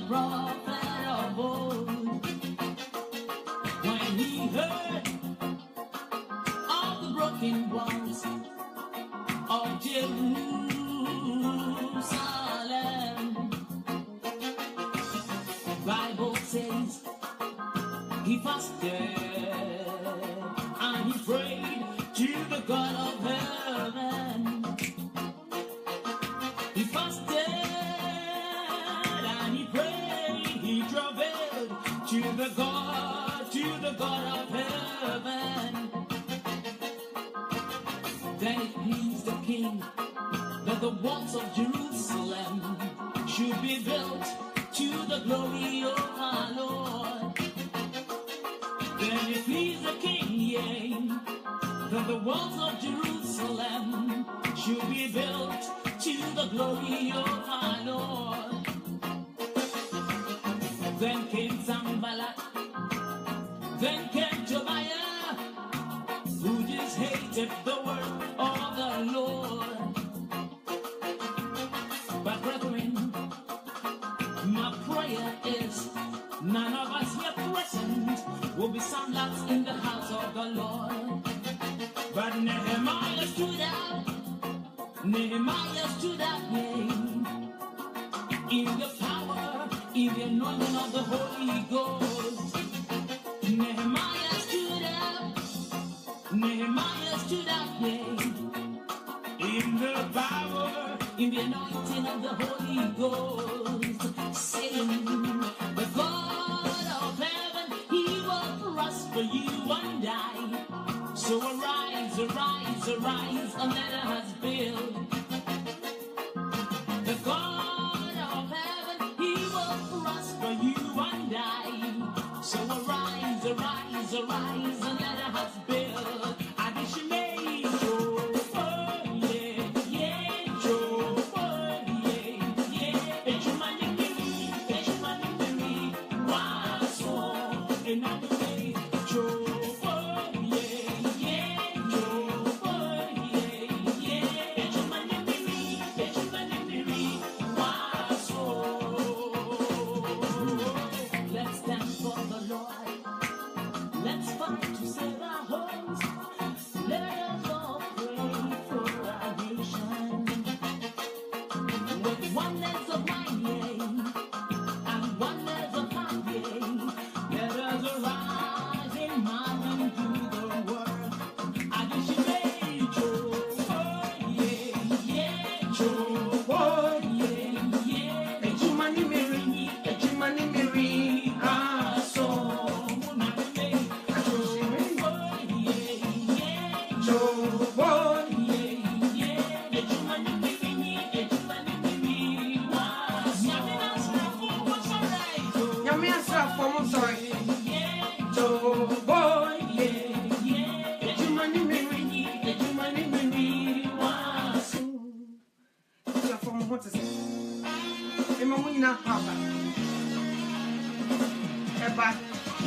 the prophet of old. When he heard of the broken walls of Jerusalem, Bible says he fasted and he prayed to the God of heaven. He fasted and he prayed, he traveled to the God of heaven. Then it pleased the king that the walls of Jerusalem should be built to the glory of our Lord. Then it pleased the king, yea, that the walls of Jerusalem should be built to the glory of our Lord. Then came Sanballat, then came Tobiah, who just hated the word of the Lord. But brethren, my prayer is none of us here present will be Sanballats in the house of the Lord. But Nehemiah stood out, yea, in the power, in the anointing of the Holy Ghost. Nehemiah stood out, yea, in the power, in the anointing of the Holy Ghost, saying, the God of heaven, he will prosper you and I. So arise, arise, arise, and let us build. The God of heaven, he will prosper you and I. So arise, arise, arise, and let us build. Adishime, oh, yeah, yeah, oh, yeah, Echumanimiri, waso, enadime, let's stand for the Lord. Let's fight to save our homes. Let us all pray for our nation. With oneness of mind, yea, and oneness of heart, yea, let us arise in mind and do the work. Adishime,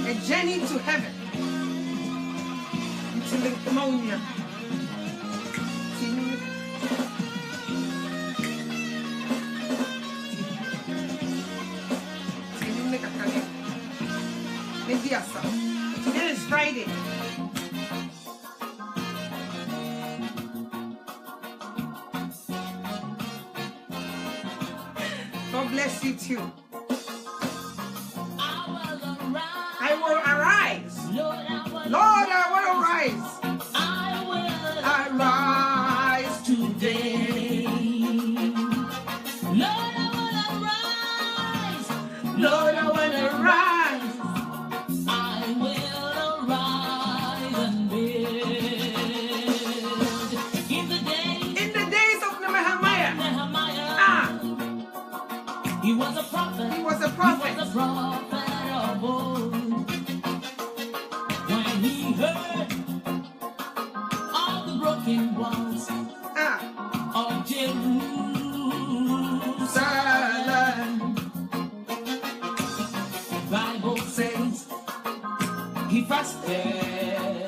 a journey to heaven. To the pneumonia. Today is Friday. God bless you too. I will arise. Lord, I will arise. I will Arise today. Lord, I will arise. Lord, I will arise. I will arise and build. In the days of Nehemiah. He was a prophet. He was a prophet. He was a prophet of old. When he heard all the broken walls of Jerusalem, Bible says he fasted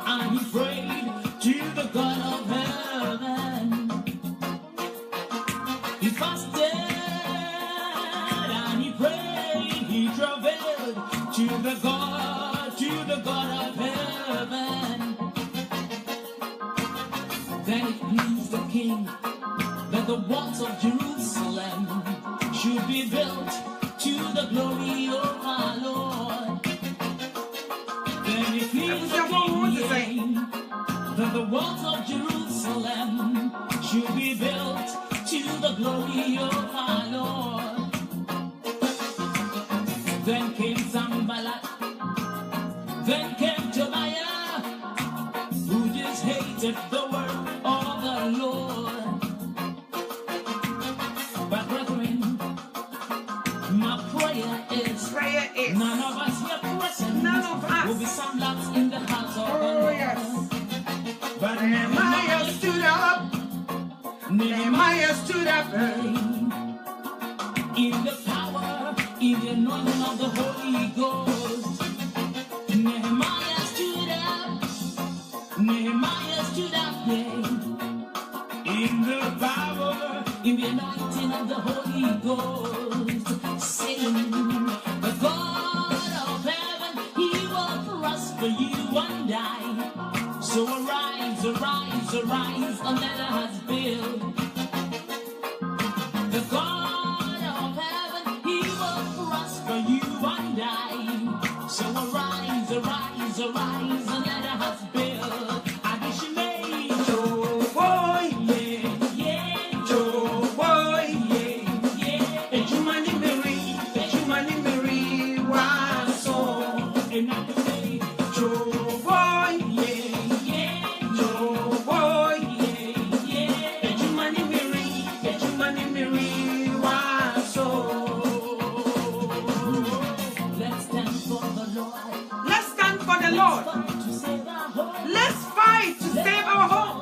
and he prayed to the God of heaven. He fasted and he built to the God of heaven. Then it pleased the king that the walls of Jerusalem should be built to the glory of our Lord. Then it pleased the king that the walls of Jerusalem should be built to the glory of our Lord. Then came Sanballat, then came Tobiah, who just hated the word of the Lord. But brethren, my prayer is none of us here present will be Sanballats in the house of the Lord. Yes. But Nehemiah stood up. Nehemiah stood up. In the power, in the anointing of the Holy Ghost, Nehemiah stood up. Nehemiah stood up, yeah. In the power, in the anointing of the Holy Ghost, saying, the God of heaven, He will prosper you and I. So arise, arise, arise, and let us build. The God of heaven, He will prosper you and I. So arise, arise, arise, and let us build. Adishime, Joe boy, yeah, yeah, Joe boy, yeah. Ejumani Mary, Waso. And I can say, Joe boy, yeah, Joe boy, yeah. Ejumani Mary, Waso. Let's stand for the Lord. Let's stand for the Lord. To save our home. Let's fight to save our home.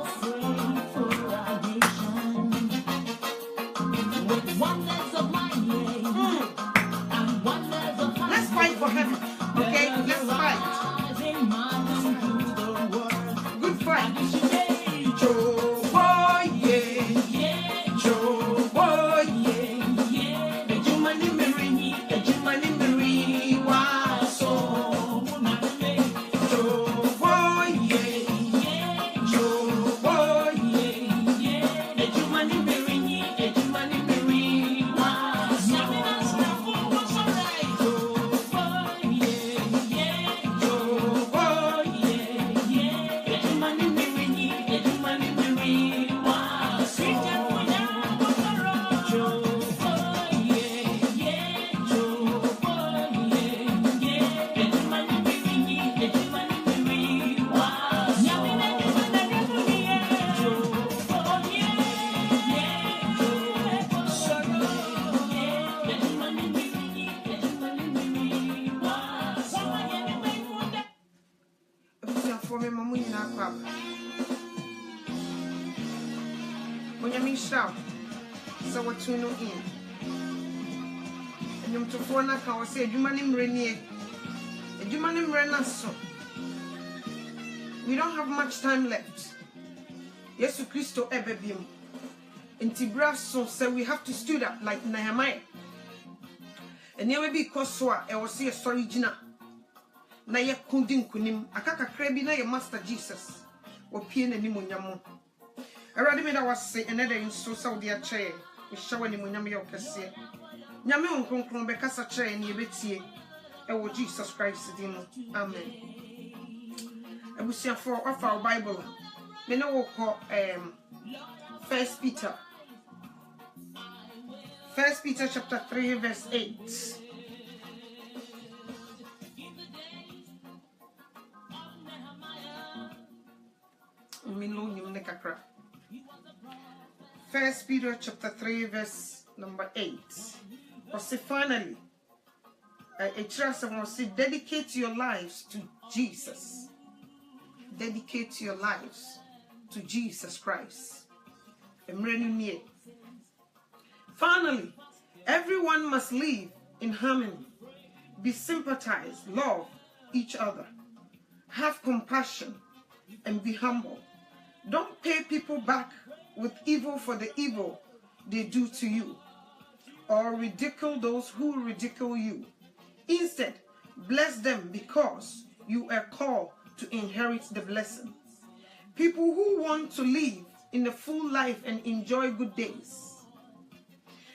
Let's fight for heaven. Okay, let's fight. Good fight. Joe boy, Joe boy, Ejumani Mary, Waso. Joe boy, Joe boy, Ejumani Mary, Waso. So what you know in and you to phone a car say Jumanim Renier a Jumanim Renasso. We don't have much time left. Yesu Christo Ebebim in Tibraso said we have to stood up like Nehemiah. And here we be Koswa, I will see a story Gina. Na ye kundin kunim, akaka krebi na ye Master Jesus. Or Pien and Nimunyamo. I already made our say another in so Saudi chair. We show any Munyami or Cassia. Nyame on Concron Becassa chair and ye betie. Oh Jesus Christ, Amen. I will say for off our Bible. We know call 1 Peter. 1 Peter chapter 3 verse 8. First Peter chapter 3 verse number 8. Or say finally, a trust and say dedicate your lives to Jesus. Dedicate your lives to Jesus Christ. Finally, everyone must live in harmony, be sympathized, love each other, have compassion, and be humble. Don't pay people back with evil for the evil they do to you, or ridicule those who ridicule you. Instead, bless them because you are called to inherit the blessing. People who want to live in a full life and enjoy good days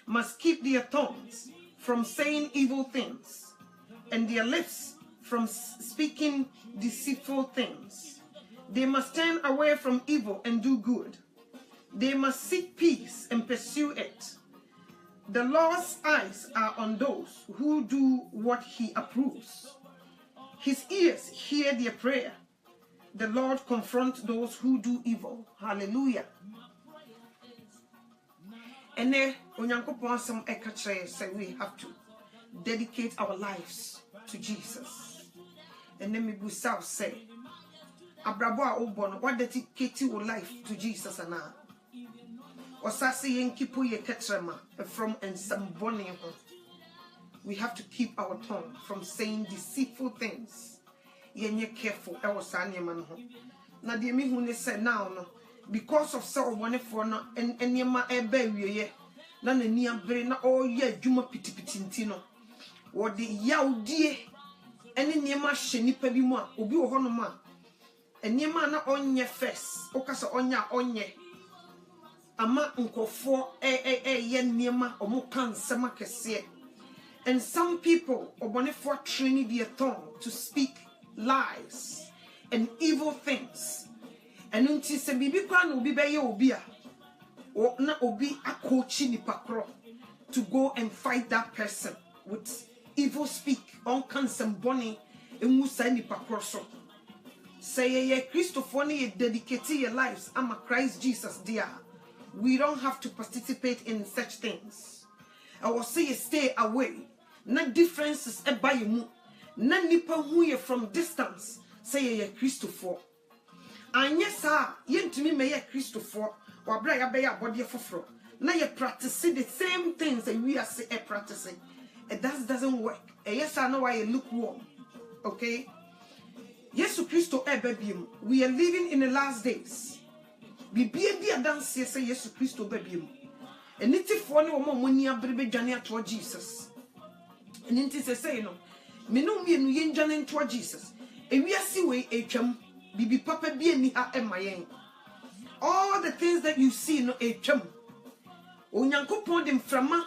must keep their tongues from saying evil things and their lips from speaking deceitful things. They must turn away from evil and do good. They must seek peace and pursue it. The Lord's eyes are on those who do what he approves. His ears hear their prayer. The Lord confronts those who do evil. Hallelujah. And then, we have to dedicate our lives to Jesus. And then we say, Abrabo Obon, what dedicate your life to Jesus and now? Osasi yenkipu ye ketrema from and some bonny. We have to keep our tongue from saying deceitful things. Yenye careful, I was saying man. Na de mi hu ne say now no because of so one for no and yema ebe wiye na na ni abere na all ye adwuma pitipiti nti no wo de yawdie ene niema hye nipa bi mu a obi wo ho no ma eniema na onye first okasa onya onye ama nkofo ye niema omo kan sema kese. And some people obonefo train their tongue to speak lies and evil things. And until se bibi kwa no obi be ye obi a o na obi akochi nipa kro to go and fight that person with evil speak on cansem boni emusa nipa kro so. Say ye Christopher ni dedicate your lives ama Christ Jesus dear. We don't have to participate in such things. I will say stay away. Na differences e ba mu. Na nipa hu ye from distance. Say ye Christopher. Anya sa yentumi me ye Christopher. Wa bra ya be ya body foforo. Na ye practice the same things that we are say practicing. That doesn't work. Yes, I know why you lukewarm. Okay? Yesu Christo e babiem. We are living in the last days. Bibia dia dance say Yesu Christo babiem. Eniti fo ne wo mo ni abrebe dwane ato Jesus. Eniti say no. Me no mienu ye dwane nto Jesus. Ewiase we etwam bibi papa bi ani ha emayen. All the things that you see no etwam. Onyankopon dem frama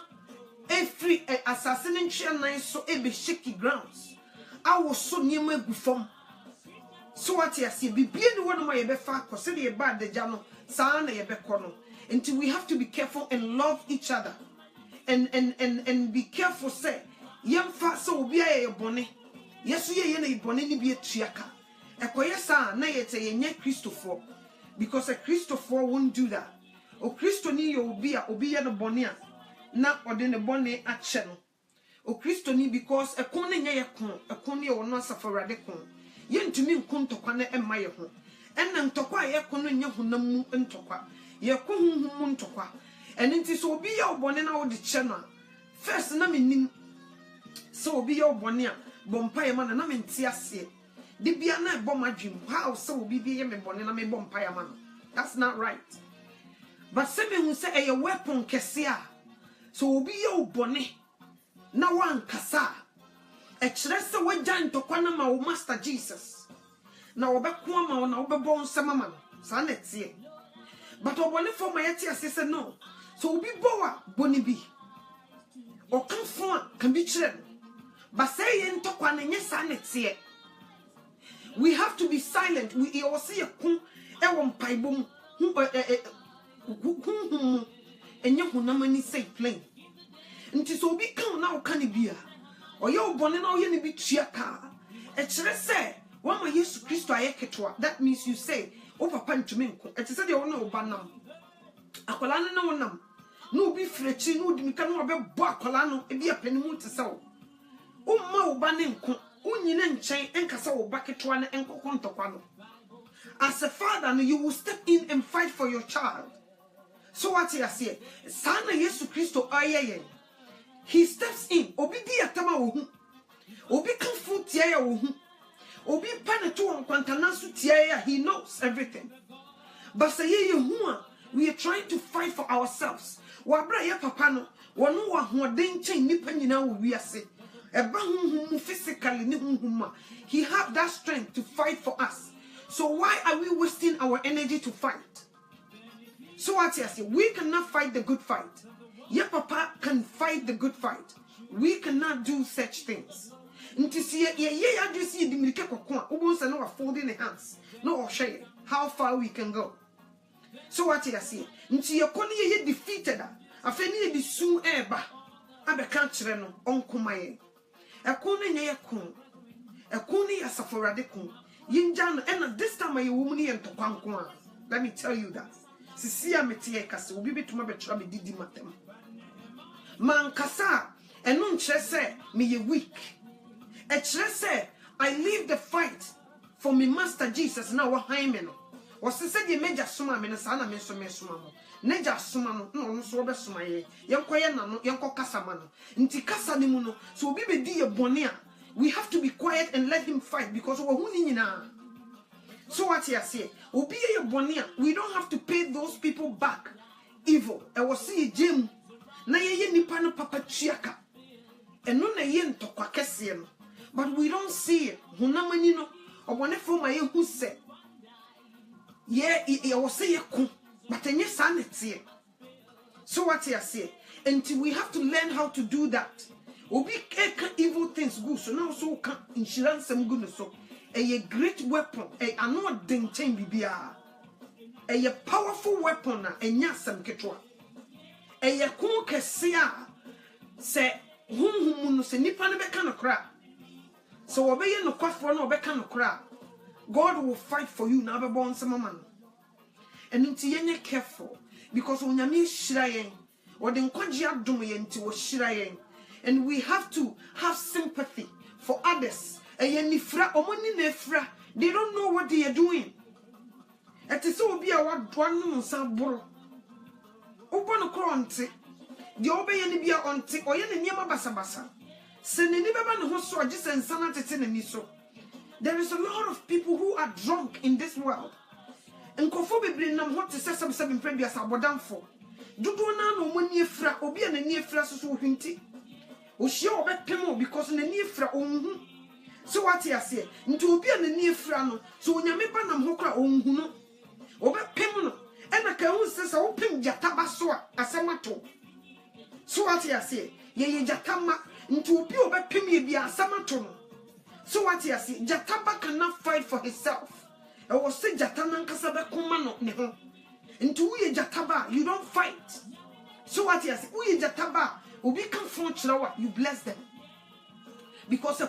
every assassin ntwe so e be shaky grounds. Awo so niema gu fom. So what you see bibia ni wono ma ye be fa ko se de ba de ja no sa na ye be ko no. Until we have to be careful and love each other. And be careful say yemfa so obi aye bone. Yesu ye na ibone ni bi etuaka. Ekoye sa na ye te ye Christopher because a Christopher won't do that. O Christo ni yo obi ye no bone a na ode ne bone ache no. O Christo ni because ekon ne nye ye kon ekon ne wo no asaforade kon. Ye ntumi nkon tokwa na emma ye ho. Enna ntokwa ye kon no nye honam mu ntokwa. Ye ko hunhum ntokwa. Eni nti so obi ye obone na wo de che no. First na menim so obi ye obone a bompa ye ma na menti ase. De bia na ebo madwim. How so obi bi ye me bone na me bompa ye ma no. That's not right. But se me hu se e weapon kese a so obi ye obone na wan kasa. E kire se wagya ntokwa na ma wo Master Jesus. Na wo be ko ama wo na wo be bon sama no. Sa na tie. But obone for my yeti say no. So obi bowa boni bi. O kan fo a kan bi kire no. But say ye ntokwa na nye sa na tie. We have to be silent. We all see a kun e wo mpaibom hu enye hunamani say plain. Nti so obi kan na o kan bia. Oye obone na oye ne bi tuaka. E kire say wa ma Yesu Christo ayeketwa. That means you say o papa ntumi nko. E te say de wona oba nam. Akola ne na wonam. No obi frechi no odi mika no obebo akola no e bia panimu te say o. O ma oba ne nko. Unyine nchen enkasa oba ketwa na enkokon tokwa no. As a father, no, you will step in and fight for your child. So what you say? Sana Yesu Christo aye. He steps in. Obi di atama ohu. Obi kanfu tiaya ohu. Obi panetu on kwantanasu tiaya. He knows everything. But say ye hua, we are trying to fight for ourselves. Wabra ye papa no, wanu wa hoden chen nipa nyina wo wiase. physically, he have that strength to fight for us. So why are we wasting our energy to fight? So what I say, we cannot fight the good fight. Your papa can fight the good fight. We cannot do such things. Nti see I just see the milke kokon. Ubonsa no folding the hands. No share how far we can go. So what I say, nti ye koni ye defeated. Afeni di soon eba. Abe kanchre no onkumaye. Ekoni nye yakun. Ekoni asaforade kun. Yinjan and this time I woman and to kwankwa. Let me tell you that. Sisia metie kase obi betuma betra be didi matem. Man kasa enun kire se me ye weak. E kire se I leave the fight for me master Jesus na wo han me no. Wo se se de meja soma me no sa na me so me soma mo. Neja soma no no no so be soma ye. Yenkoye na no yenko kasa ma no. Nti kasa ni mu no so obi be di ye bone a we have to be quiet and let him fight because we huni nyina. So what you say? Obi ye bonia. We don't have to pay those people back evil. I was see Jim. Na ye nipa no papa chiaka. Eno na ye ntokwa kese no. But we don't see it. Hunamani no. Obone fo ma ye hu se. Ye was say ye ku. But enye sanity. So what you say? Until we have to learn how to do that. Obi eka evil things good. So now so can insurance some good so. A great weapon, a no ding chain bibia. A powerful weapon, a nyasam ketwa. A kun kesia say whom se nipa ne beka no kra. So obey no kwafo no beka no kra. God will fight for you na be born some man. And nti yenye careful because onyame hira yen. Or den kwaji adom yen nti wo hira yen. And we have to have sympathy for others. They don't know what they are doing. It is so be a what one sabro. Open a cronty. The obey any be on tick or any near Basabasa. Send any baban who saw just and sanity in miso. There is a lot of people who are drunk in this world. And Kofobe bring them what to say some 7 previous abodan for. Do no one near fra or be an near flash so hinty. O show back pemo because in the near fra so what you say? Nto obi an near fra no so onyame ba nam hokra onhu no obepem no e na ka hu se sa opem jataba so a asamato. So what you say? Ye jatama nto obi obepem ye bia asamato no. So what you say? Jataba cannot fight for himself. E was say jatana nkasa be koma no ne ho. Nto ye jataba you don't fight. So what you say? Uye jataba obi kan fon chirawa you bless them. Because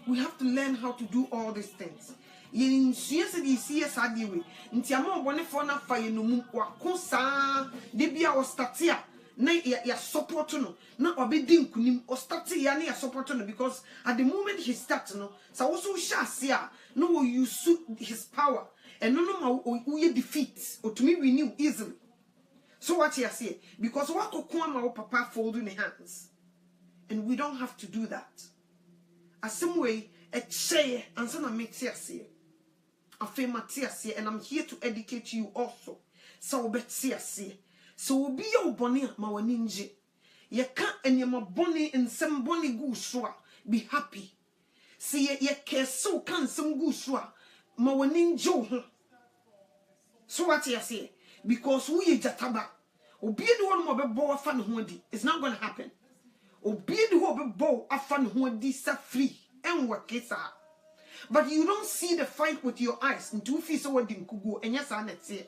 we have to learn how to do all these things. In CSD, Ntiamo Bonifona Fire no Wakosa, Debia or Statia, nay, ya support no, not obedient kunim or Statia near support no, because at the moment he starts no, so also Shasia, no, you suit his power, and no, we defeat, or to me we knew easily. So what you say? Because what Okwama papa folding the hands. And we don't have to do that. As some way, a chair and son of Metiasia. A famatiasia, and I'm here to educate you also. So Betsiasia. So be your bonny, my ninja. Ye can't and you're my bonny and some bonny gooswa. Be happy. See ye care so can some gooswa. My ninja. So what you say? Because we jataba. Obi the one more be fan hondi. It's not gonna happen. Obi the one be bow afan hondi sa free and work it. But you don't see the fight with your eyes. Ntu fi so wadi nkugu enya sa na tie.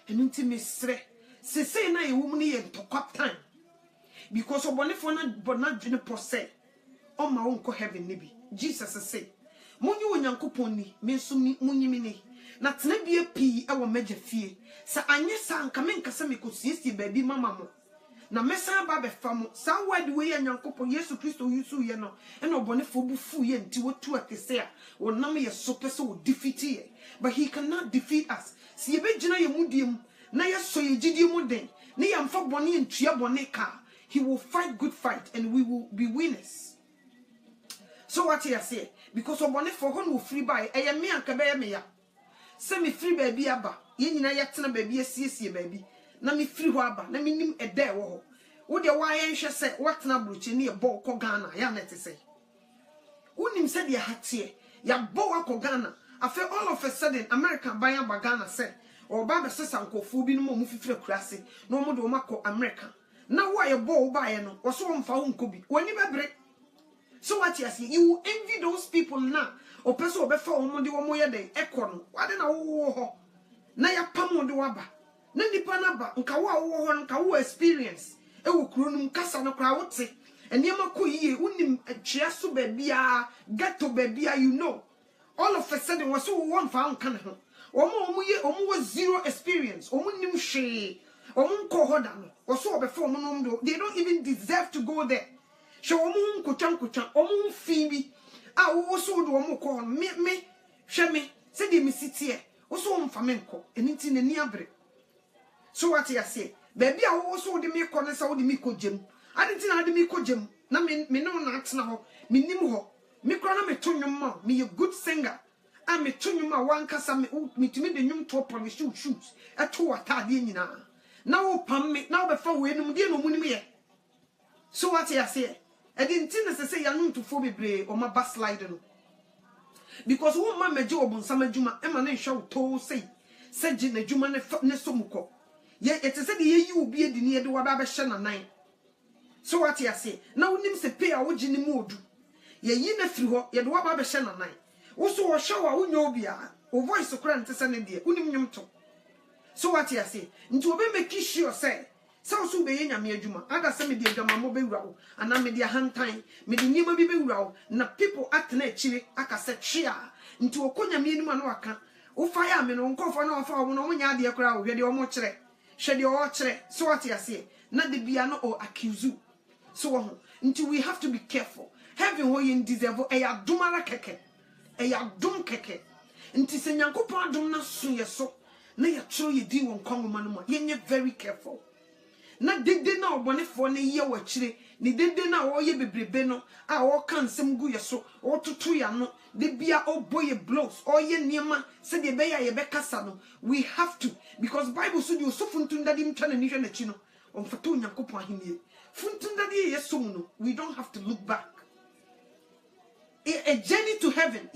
Enu nti mesre. Se say na ye woman ye ntokwa time. Because obonefo na bona dwene pose. O ma won ko heaven ne bi. Jesus say, "Munyi onyankopon ni, me nso munyi mi ni." Na tena bia pi e wo magya fie. Sa anye sa nka me nka se me ko siesie baabi mama mo. Na mesa ba be fam sa word we yanyankopon Yesu Kristo yusu ye no e no bonefo bu fu ye nti wotu akese a wonam ye so pese wo defeat ye. But he cannot defeat us. Si ye be gina ye mudiem na ye so ye gidie mu den na ye mfa bone ntua bone ka. He will fight good fight and we will be winners. So what you say? Because obonefo ho no free by e ye me anka be ye me ya. Se me free baby aba ye nyina ye tena baby asiesie baby na me free ho aba na me nim eda e wo ho wo de wa yen hwe se what na brochi ne bo ko Ghana ya na te say unim said ya hatie ya bo akọ Ghana afa all of a sudden American buy ba Ghana say or ba be sesa nkofo bi no mo fifire kurase no mo de o makọ America na wo ye bo ba ye no wo so mfa wo nkobi wani bebre. So what you see, you envy those people now. Or person will be for de wo mo ye dey ekọ no wade na wo ho na ya pam de waba na nipa na ba nka wo ho nka wo experience e wo kuro num kasa no kra wote enema ko yie unim atwea so ba bia ghetto ba bia you know all of a sudden was so one fa nka ne ho omo zero experience omo nim hwe omo nko hoda no was so be for omo no do they don't even deserve to go there show omo nkotwa omo fi bi a wo so do omo ko me hwe me se de mi sitie wo so mfa me nko enti na ni abre. So what you say baby a wo so de me ko ne sa wo de mi ko gem adenti na de mi ko gem na me no na atena ho me nim ho me kro na me to nwom ma me a good singer a me to nwom a wan kasa me timi de nwom to polish shoes eto atade nyina na wo pam me na wo be fa we num de no mu nim ye. So what you say adenti na say ya no to fo bebre o ma backslide no because wo ma meje obonsam adwuma e ma na hwe to say gi na adwuma ne so muko ye ete se de ye yi obi edi ne de waba be hye na nan. So what you say na wonim se pay a wo gi ni mu odu ye yi na firi ho ye de waba be hye na nan wo so wo hye wa wo nya obi a wo voice kura nte se ne de wonim nyum to. So what you say nti obi make sure say so so be ye nyame adwuma ada se me de adwuma mo be wura wo ana me de hantan me de nyima bi be wura wo na people act na chire aka se twea nti okonya me anim na waka wo fa ya me no nkofo na ofa wo no nya de kura wo hwe de o mo kire hwe de o kire. So what you say na de bia no o accuse you. So nti we have to be careful. Heaven wo yin deserve e ya dumara keke e ya dum keke nti se nyankopon adum na so ye so na ya tro ye di won kwangoma no mo ye very careful. Na dede na obonefo ne ye wachire ni dede na wo ye bebrebe no a wo kan nsem gu ye so wo tutu ya no de bia oboye blows o ye niema se de be ya ye be kasa no we have to because Bible so you so funtunda dim twa na ni hwe na chi no omfato nyankopon ahenie funtunda de ye so no we don't have to look back. A journey to heaven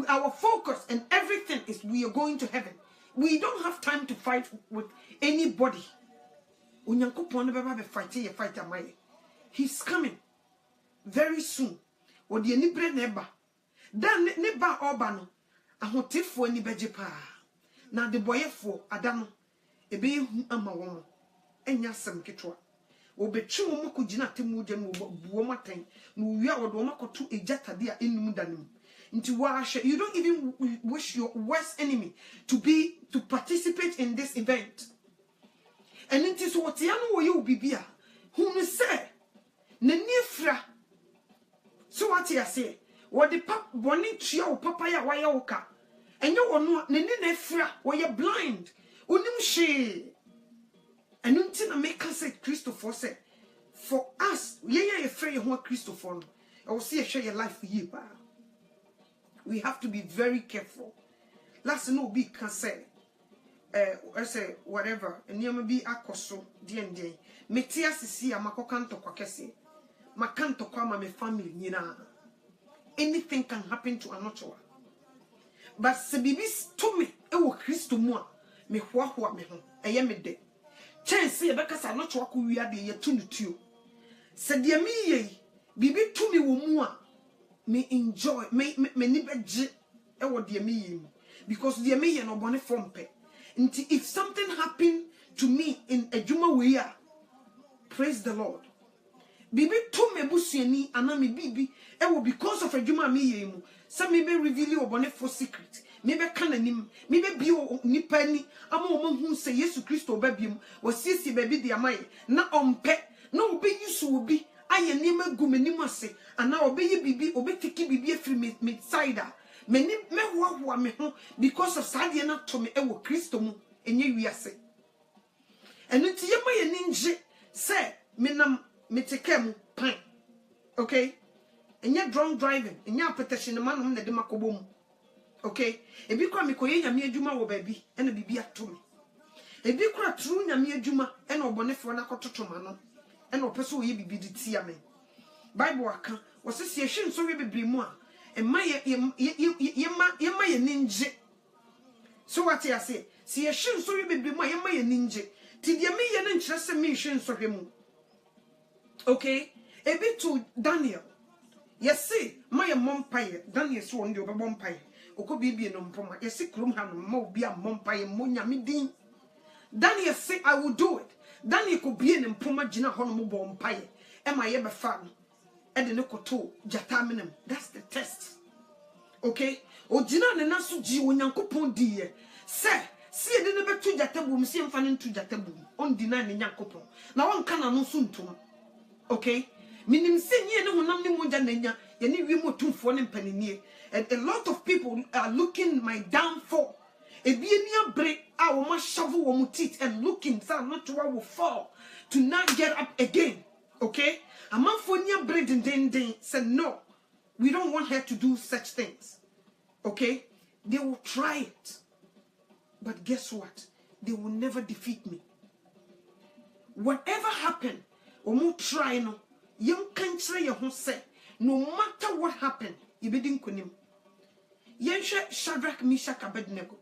our focus and everything is we are going to heaven. We don't have time to fight with anybody. Unyankopon beba be fight amai. He's coming very soon. Odi ani bre neba. Dan ne ba oba no. Ahotefo ani beje pa. Na de boyefo adano ebe hu ama wo. Enya sem ketwa. Obetwi wo makogina temu gya no buo matan. No wia odo makoto ejatade a enum danim. Nti wa hwe you don't even wish your worst enemy to participate in this event. And it is what Yano you bibia, whom say, Nenifra. So what you say, what the pap bonnet trio papaya wayoka, and you are not Nenefra, where you're blind, unim she. And until I make us say Christopher said, for us, ye afraid of what Christopher, I will see a share your life for you. We have to be very careful. Last no be can say. I say whatever, and you may be akoso, D&D. Metia sisi ya makokanto kwa kese. Makanto kwa my family, nina. Anything can happen to another. But se bibis to me, ewo Christo mua, me huahua me hon, me de. Chance ye beka sa another ku wiya de ye tunu tuyo. Se dia mi ye, bibi to me wo mua, me enjoy, me nibeje, ewo dia mi ye. Because dia mi ye no bone fompe. If something happened to me in a juma way, praise the Lord. Bibi to me busieni anami bibi ewo because of a juma me yemu. Some maybe reveal your bonnet for secret. Maybe cananim, maybe be ni penny. Amo who say Yesu Christo babium was sissy baby the amai. Na on pet, no be you so be. I am never gumenimase, and now obey bibi obey tiki bibi free mid cider. Many me wa me ho because of Sadiana to me ewo Christo mu enye wiase. And nti ye ma ye ninje say me nam me take mu pan. Okay? Enye drunk driving, enye apetition man na de makobo mu. Okay? Ebi kwa me koye nyame adwuma wo baabi ena bibi ato me. Ebi kwa true nyame adwuma ena obonefo na kototoma no. and no person ye be the tia me. Bible aka was a session so we be more and my ninja. So what I say, see a shin so we be my ninja. Till you me an interest in me shin so him. Okay, a bit to Daniel. Yes, see, my mom pie, Daniel swan you bomb pie. Oko bibi no mpoma. Yes, see, Krum han mo be a mom pie and monya midin. Daniel say I will do it. Daniel could be an mpoma jina honomo bomb pie. Am I ever fan? Edenikoto jataminum. That's the test. Okay? O jina ne nasu ji onyankopon diye. Say, see e de betu jatabu msi mfane ntu jatabu. On deny ne nyankopon. Na wan kana no so ntum. Okay? Minim se nye ne honam ne moja nenya ye ne wiemo tumfo ne mpanenie. And a lot of people are looking my downfall. Ebi eni abre a wo ma shovel wo mutit and looking say not to will fall to not get up again. Okay? A man for near bread and then said no. We don't want her to do such things. Okay? They will try it. But guess what? They will never defeat me. Whatever happened, omo try no. Young country your home say, no matter what happened, you be din kunim. Yensha Shadrach, Meshach, Abednego.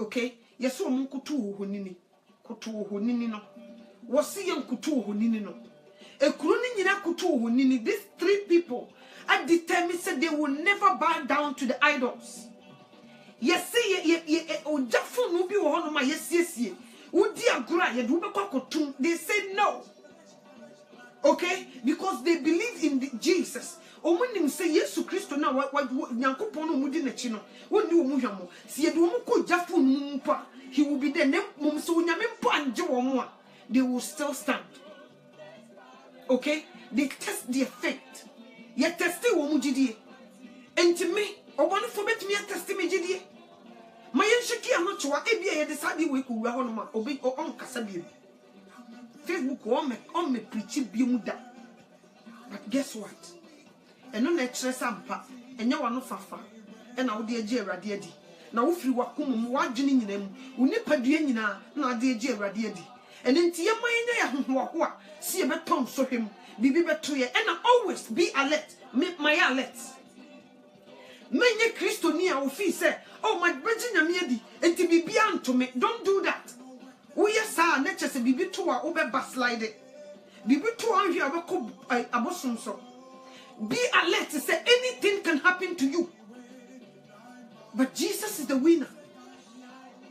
Okay? Yes, omo kutu honini. Kutu honini no. Wasi young kutu honini no. A crooning in a kutu honini. These three people are determined that they will never bow down to the idols. Yes, say o jafu no bi wo no ma yes. Udi agura ye do be kwakotum. They say no. Okay? Because they believe in Jesus. Omunim say Yesu Kristo na Nyankopon no mudi na chi no. Woni omu hwamo. Se ye do omu ko jafu no mpa, he will be there. Mum so nyame mpa anje wo mo a, they will still stand. Okay? They test their faith. Ye test wo mu gidie. Enti me, obone fo betimi test me gidie. Ma yen sheki anochoa ebia ye de sadi we ko wura hono ma obi on kasa bi. Facebook on me preach bi mu da. But guess what? Eno na kire sampa, enye wa no fafa. E na wo de agi Awurade adi. Na wo firi wakom mu wadwene nyina mu. Wo nipadua nyina na de agi Awurade adi. Eno nti ye mayenya ya hoho a si e beton so hwem. Bibi beto ye. And always be alert. My alert. Menye Kristo ni a wo fi say, oh my beji nyame adi. Enti bibia anto me. Don't do that. We sa na chese bibi to a obe backslide. Bibi to anhwe abeko abosom so. Be alert to say anything can happen to you. But Jesus is the winner.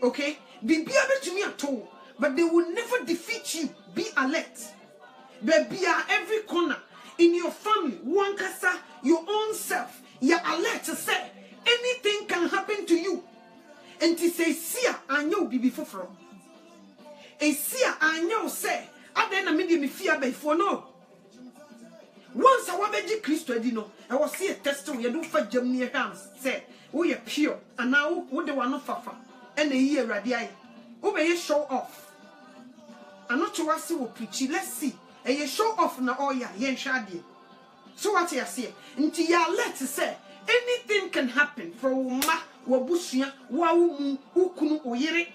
Okay? Bibi abetumi ato, but they will never defeat you. Be alert. Baby, every corner in your family, one kasa, your own self, you're alert to say anything can happen to you. And to say, "Sia, I know bibi foforo." A sia, I know say, "I then me fear before no." Once I want to Christo Edino, I was see a test you do for Germany hands. Say, we are pure, and now what the one of Fafa and a year radiai. Who may show off? I'm not sure I see what preach. Let's see. And you show off na oh yeah, yen shadi. So what you say? Until you let's say anything can happen from ma wabusia waumu ukunu oyere.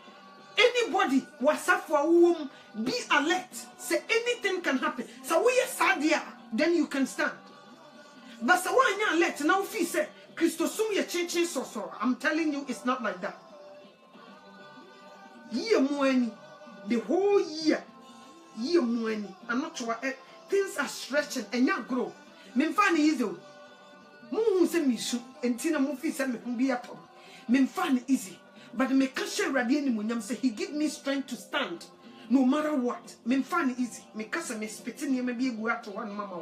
Anybody wasafwa wum be alert. Say anything can happen. So we are sadia. Then you can stand. But so why you let now feel say Christosum ye change so. I'm telling you it's not like that. Year money, the whole year money. I'm not sure things are stretching and not grow. Memfani easy. Mu se misu entina mu fi se me bi atom. Memfani easy. But me kashe radi ni munyam say he give me strength to stand. No matter what, me find easy. Me kasa me spitting ye me be egu ato one mama.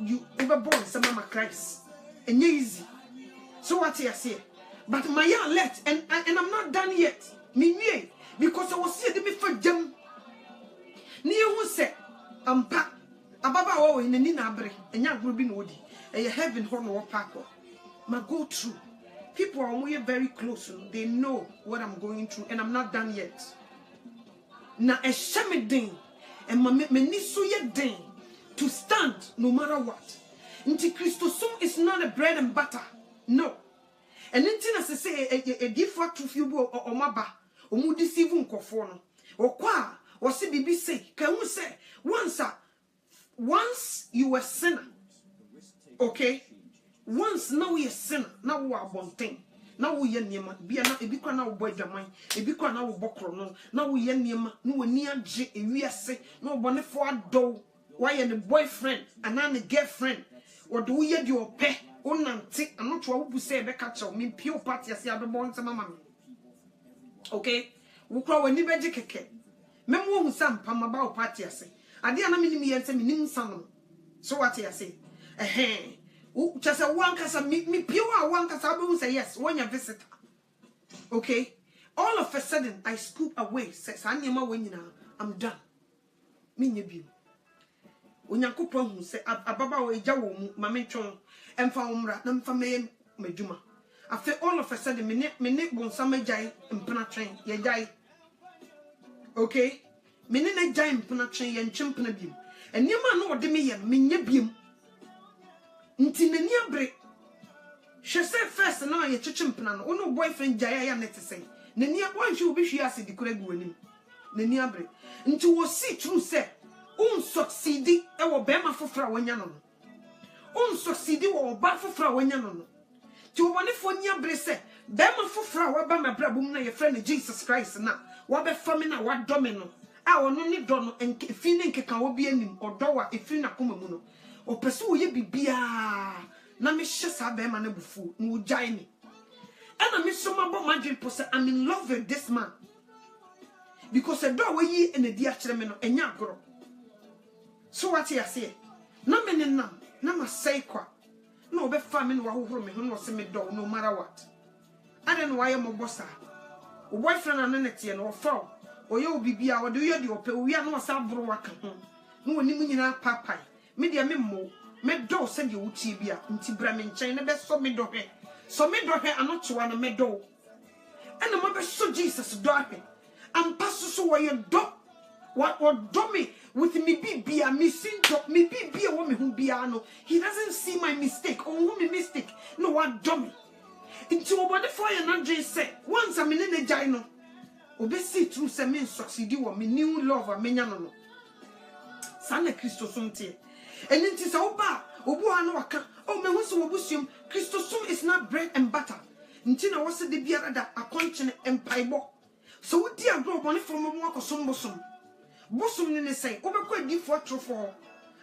You overborn some mama Christ. And ye easy. So what you say? But my alert and I'm not done yet. Me because I was see the me for jam. Ni who say ampa ababa wo in ni na abre enya group bi no odi. E heaven ho no park. Ma go through. People are very close. They know what I'm going through and I'm not done yet. Na a shamedin and me so ye din to stand no matter what. Nti Christosum is not a bread and butter. No. And nti na se a different to few or maba or mu deceive nkofo no. Okwa or see bibi say can we say once you were sinner, okay, once now we a sinner, now we are bonting. Now we yen yema, be na ebi kwa na boy jaman, ebi kwa na bokro no, now we yen yema, no we near J, we are say, no bonnet for a dough, why and the boyfriend, and then the girlfriend, or do we yet your pet, or nanti, and not what we say, catch of me, pure party as the other born to mamma. Okay, we cry when you better keke. Memo who some pam about party, I say, I didn't mean me and say me son. So what I say, just a one cassa me pure one cassa will say yes when you visit. Okay, all of a sudden I scoop away, says Anima when you know I'm done. Mean you. When you could who say Ababa way Jaw, Mametron, and Faumra, Nam Fame Meduma. After all of a sudden, minute won't summer jay and penetrate ye jay. Okay, minute jay and penetrate and chimpanabeam. And you man know the me and minyabeam. Ntinania break. She said first and now you're chimpana, or no boyfriend jaya net to say. Nenia one should be she has the correct winning. Nenia break. Into was see true say. Succeedi e wo bema fofra wanya no succeedi wo ba fofra wanya no ti wo bone fo nya bre se bema fofra wa ba mabrabum na ye friend Jesus Christ na wo be fami na wa do me no a ono ni do no enke fi ne nkeka wo bi anim odo wa efi na koma mu no o pese wo ye bibia na me hye sa bema na bufu na wo jai ni ana me so mabo madwin po se I'm in love with this man because the door we yi na di a kire me no enya agoro. So what you say? No meaning nam, no ma say qua. No be famine who me who no see me do no matter what. I don't know why I'm a bossa. O boyfriend and nanety and or foul. Or you be bia or do you do ope we are no sabro waka. No ni na papa. Media memo, me do send you tibia, nti bramin chain be so me do he. So me do he and not to one me do. And the mother so Jesus do he. And pass so why you do. What do me with me be a missing job, me be a woman who be no. He doesn't see my mistake or woman mistake. No, what do me? Into a body fire and Andre say, once I'm in a gino. Obesi through some men succeed you me new lover, menyano. Sana Christo Sunte. And it is oba, Obuano, oh, me was obusium, Christosum is not bread and butter. Ntina was the beerada, a conscience and piebo. So, dear, grow money from a walk or some bosom. Bosom ne say obekwa di fotro for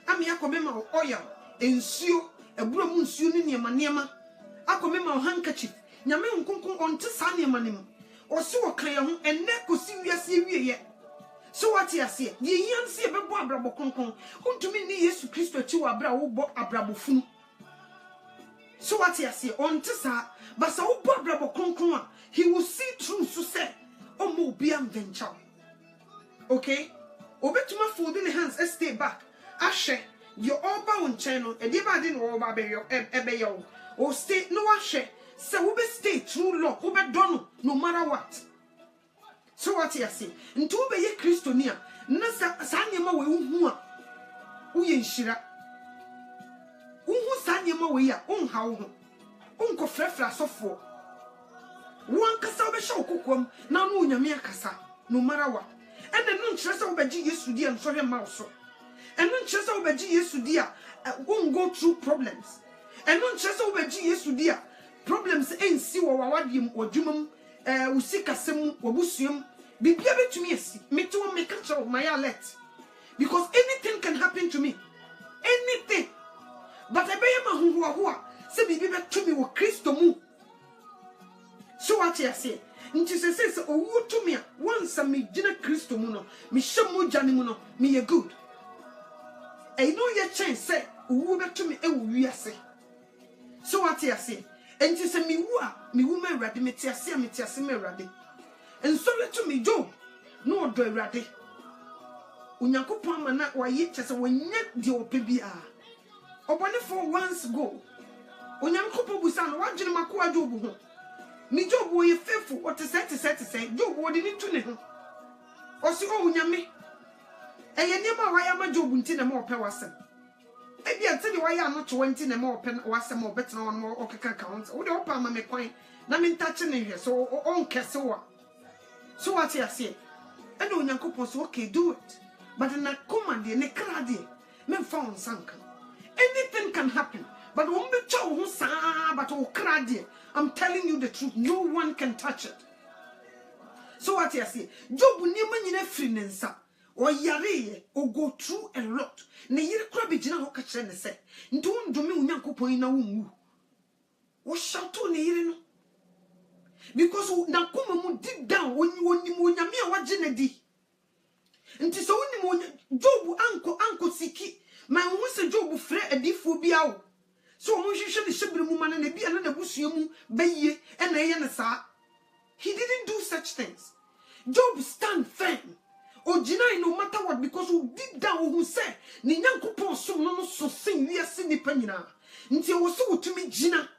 ami akomema oil ensuo eburo mu nsuo ne niema akomema handkerchief nyame nkonkon onte sa niema ne mu osi wo kan ye ho enne kosi wiase wieye so what you say ye yanse bebo abrabo konkon untumi ni Yesu Kristo chi wa abra wo bo abrabo funu so what you say onte sa basa wo bo abrabo konkon a he will see through so say omo obi am venture. Okay, obetuma fold in the hands stay back ashe your all bound channel e dey bad in all ba be yo or stay no ashe say we be stay true law we be done no matter what. So what you say nti we be ye Kristonia na sa nyema we hu a wo ye nhira hu sa nyema we ya unha wo unko frefra sofo won kasa we be show kokom na no nyame akasa no matter what. And then no chance over Jesus dia and so him mouse. And no chance over Jesus dia won't go through problems. And no chance over Jesus dia problems ain't see what wadium or jumum usika sem or busium be able to me to make a my alert. Because anything can happen to me. Anything. But I be who say be able to me with Christo mu. So what you say? Nti se owu to me once me gina Kristo mu no me shemu jani mu no me ye good e no ye chance say owu be to me e wo wiase. So what you say nti se me wu a me wu me Awurade me tiase me Awurade enso le to me Job no odo Awurade Onyankopon ama na wa ye chese wonya de opebia obone for once go Onyankopon busa no wadwene makoa Job ho. Ni Job wo ye faithful what to say Job wo de ni tu ne ho osi o nyame eye niam a waya ma Job nti na ma ope wasem e bia tele waya no to nti na ma ope wasem obetena won mo okeka ka won wo de opa ma me kwan na me ntache ne hwe so on kese wa. So what you say And Onyankopon say, okay, do it. But in a command, ne kradi, men found sanka. Anything can happen. But I'm telling you the truth. No one can touch it. So what you say? Job ni free nensa. Or yare or go through a lot. Ne yere krabi jina ho ka kire ne se. Nto ndome Onyankopon ina wo. Wo shout ne yere no. Because na kuma mu deep down when you onyame a wagye ne di. Nti so woni Job anko siki. Ma hu se Job frɛ adifo bia wo. So mo hwehwɛ ne hyebere mu ma na bia na busua mu beye e na ye ne saa. He didn't do such things. Job stand firm. Ojina no matter what, because deep down who say ni Nyankopon so no so sin wiase nipa nyina. Nti wo so wotumi gina.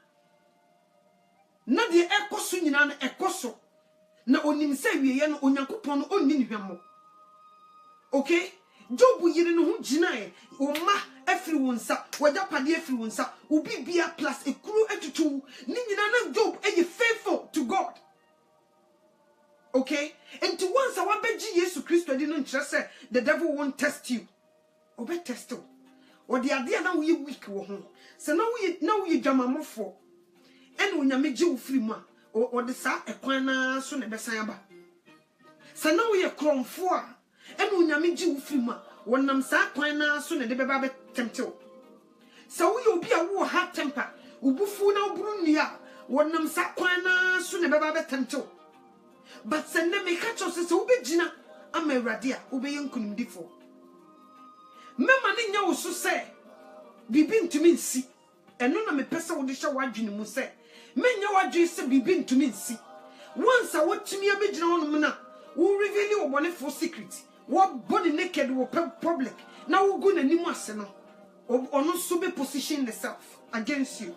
Na de ekoso nyina na ekoso. Na onim se wiye no Onyankopon no onni ni hwemo. Okay? Job yire no hu gina e o ma afiri wonsa waja pade afiri wonsa obi bia plus ekuru atutu ni nyina na Job e faithful to God. Okay? And to once I want beji Jesus Christ didn't just say the devil won't test you. Or be test you. Or the idea now we weak wo ho. So now we jama mo for. And when you make you free man or the sa e kwan na so na be san ba. So now we krom for. And when you make you free man wonam sa kwan na so na de be ba be tempted. So we obi a wo hard temper. Ubufu na oburu nia wonam sa kwan na so na be ba be tempted. But send them a catch us so be Gina. I'm a radia, obey uncle defo. Mamma Nina also say, be been to me see. And none of me person with the show watching mu say. Men know what you say be been to me see. Once I watch me a bit on Muna, who reveal you one for secret. What body naked will public. Now we're going to name us or not so be position herself against you.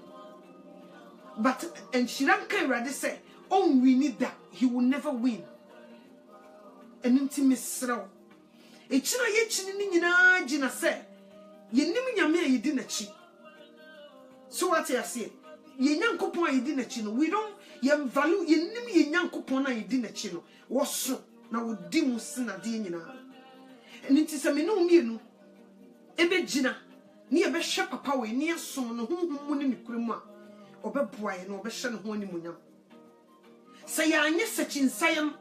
But and she don't care rather say. Oh, we need that. He will never win. And intimate slow. A china yet Gina say, ye nimi yame ye dinner chi. So what I say, ye young coupon ye dinner chino. We don't yam value ye nimi ye young coupon ye dinner chino. Was so now would dim sinna dinner. And it is a menu menu. Ebe Gina, near be shapa power, near son, whom money crema, or be boy, and or be shan honey munyam. Say ya anye searching sayam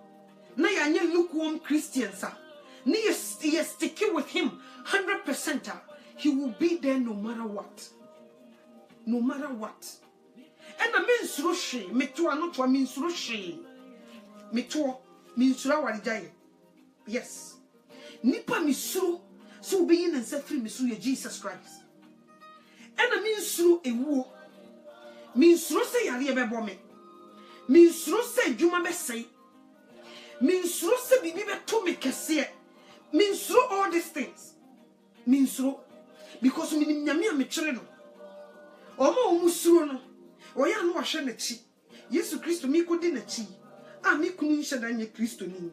na ya anye lukewarm Christians ni ye sticky with him 100%. He will be there no matter what. No matter what. And I mean srushi me to not wa mean srushi me to mean sura walijay. Yes. Nipa misuru so be in and set free misuru Jesus Christ. And I mean suru ewo mean suru say yari ebe me. Minsuro se juma be say. Minsuro se bibi be to me kese. Minsuro all these things. Minsuro because minim nyame amekere no. Omo omusuro no. Oya no ahwe na chi. Yesu Kristo mi kodi na chi. A mi kunu nhye da nye Kristo ni.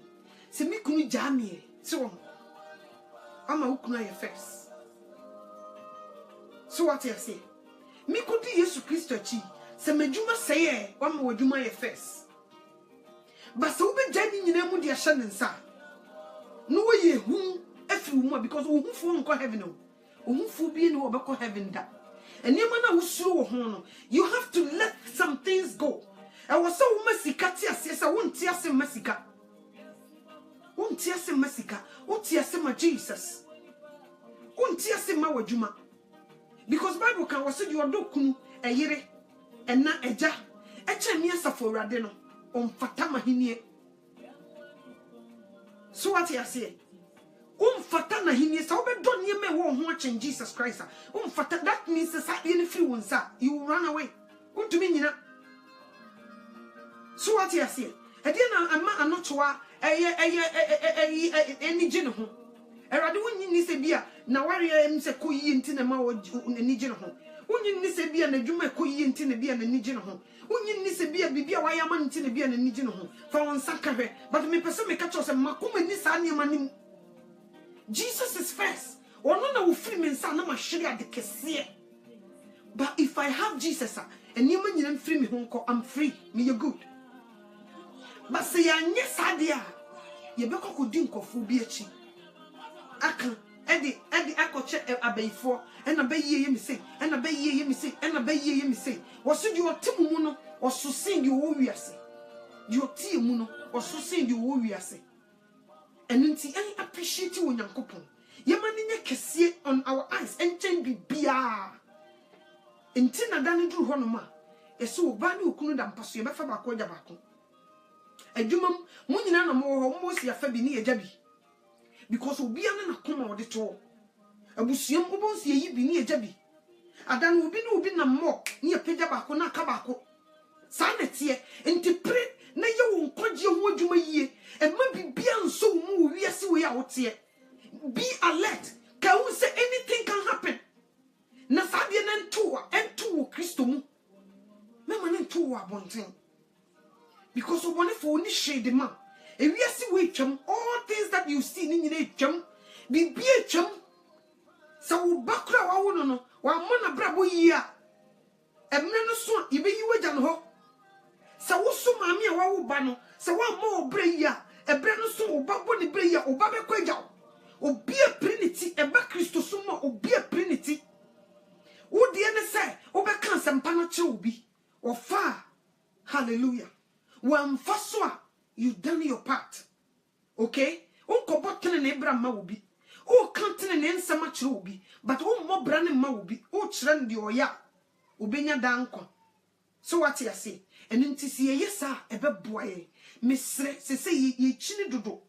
Se mi kunu jame se wo. Ama ukunu aye first. So what you say? Mi kodi Yesu Kristo chi. Se medjuma say one more juma ye first. But so be jani nyina mu de ahye ne nsa. No we ye hu afiri mu because wo hu fo nko heaven no. Wo hu fo bi ne wo be ko heaven da. Enema na wo suro wo ho no. You have to let some things go. E wo so wo masika ti ase se wo nti ase masika. Wo nti ase masika. Wo nti ase ma Jesus. Wo nti ase ma wadjuma. Because Bible can was you odokunu eyire ena eja eche mi asafo urade no omfata mahinie. So what you say? Umfata na hinie sa obedo nieme wo ho achen Jesus Christ. Umfata that means sa any free one sa you run away. Untumi nyina. So what you say? E dey na ama anotoa eni gye ne ho. Erade wonyi ni se bia na ware em se koyi nti na ma wo eni gye ne ho. Wonyi ni se bia na dwuma koyi nti na bia na eni gye ne ho. Wonyi ni se bia bibia wa ya ma nti na bia na eni gye ne ho. Fa won saka hwe but me pese me catch us makoma ni sa ne ma nim. Jesus is first. Ono na wo free me nsa na ma hwere ade kese. But if I have Jesus and you man you free me ho I'm free. Me you good. But say anye sadia ye be ko di nkofo bi achi aka edi akoche abayifo ena be ye mi say ena be ye mi say ena be ye mi say wo so di otimu mu no wo so sin di wo wiase di otie mu no wo so sin di wo wiase enu nti en appreciate wo nyankopon ye ma ne kese on our eyes enchen bibia enti na dane duru ho no ma eso oba ne okunu da mpaso ye be fa ba ko ja ba ko adwumam mu nyina na mo ho mo si afa bi ne ye ja bi because obi ane na koma ode to abusuam obonsi yi bi ne ye ja bi adan obi na mo ne ye pagya ba ko na aka ba ko sa na tie enti pre na ye wo nkwaje ho adwuma yie e ma bibia nso mu wiase we a wote be alert can we say anything can happen na sabie na ntu Kristo mu mema na ntu wa bonten because of one for ni shade man e wiase we twam all things that you see ni nyina twam bibia twam sa wo bakra wa wo no wa mo na brabo yi a emre no so ibe yi wagya no ho sa wo so maami a wa wo ba no sa wa mo obre yi a ebre no so wo ba bo ni bre yi a wo ba be kwagya obi a trinity e ba Kristo so ma obi a trinity wo de ne say wo be kan sempa no che obi wo fa hallelujah one faswa you done your part okay unko botene na ibra ma obi o kantene na nsama kire obi but o mobra ne ma obi o kire ne de oya obenya dankwa so what you say and ntisi ye yesa ebeboye mesre se ye chini dodo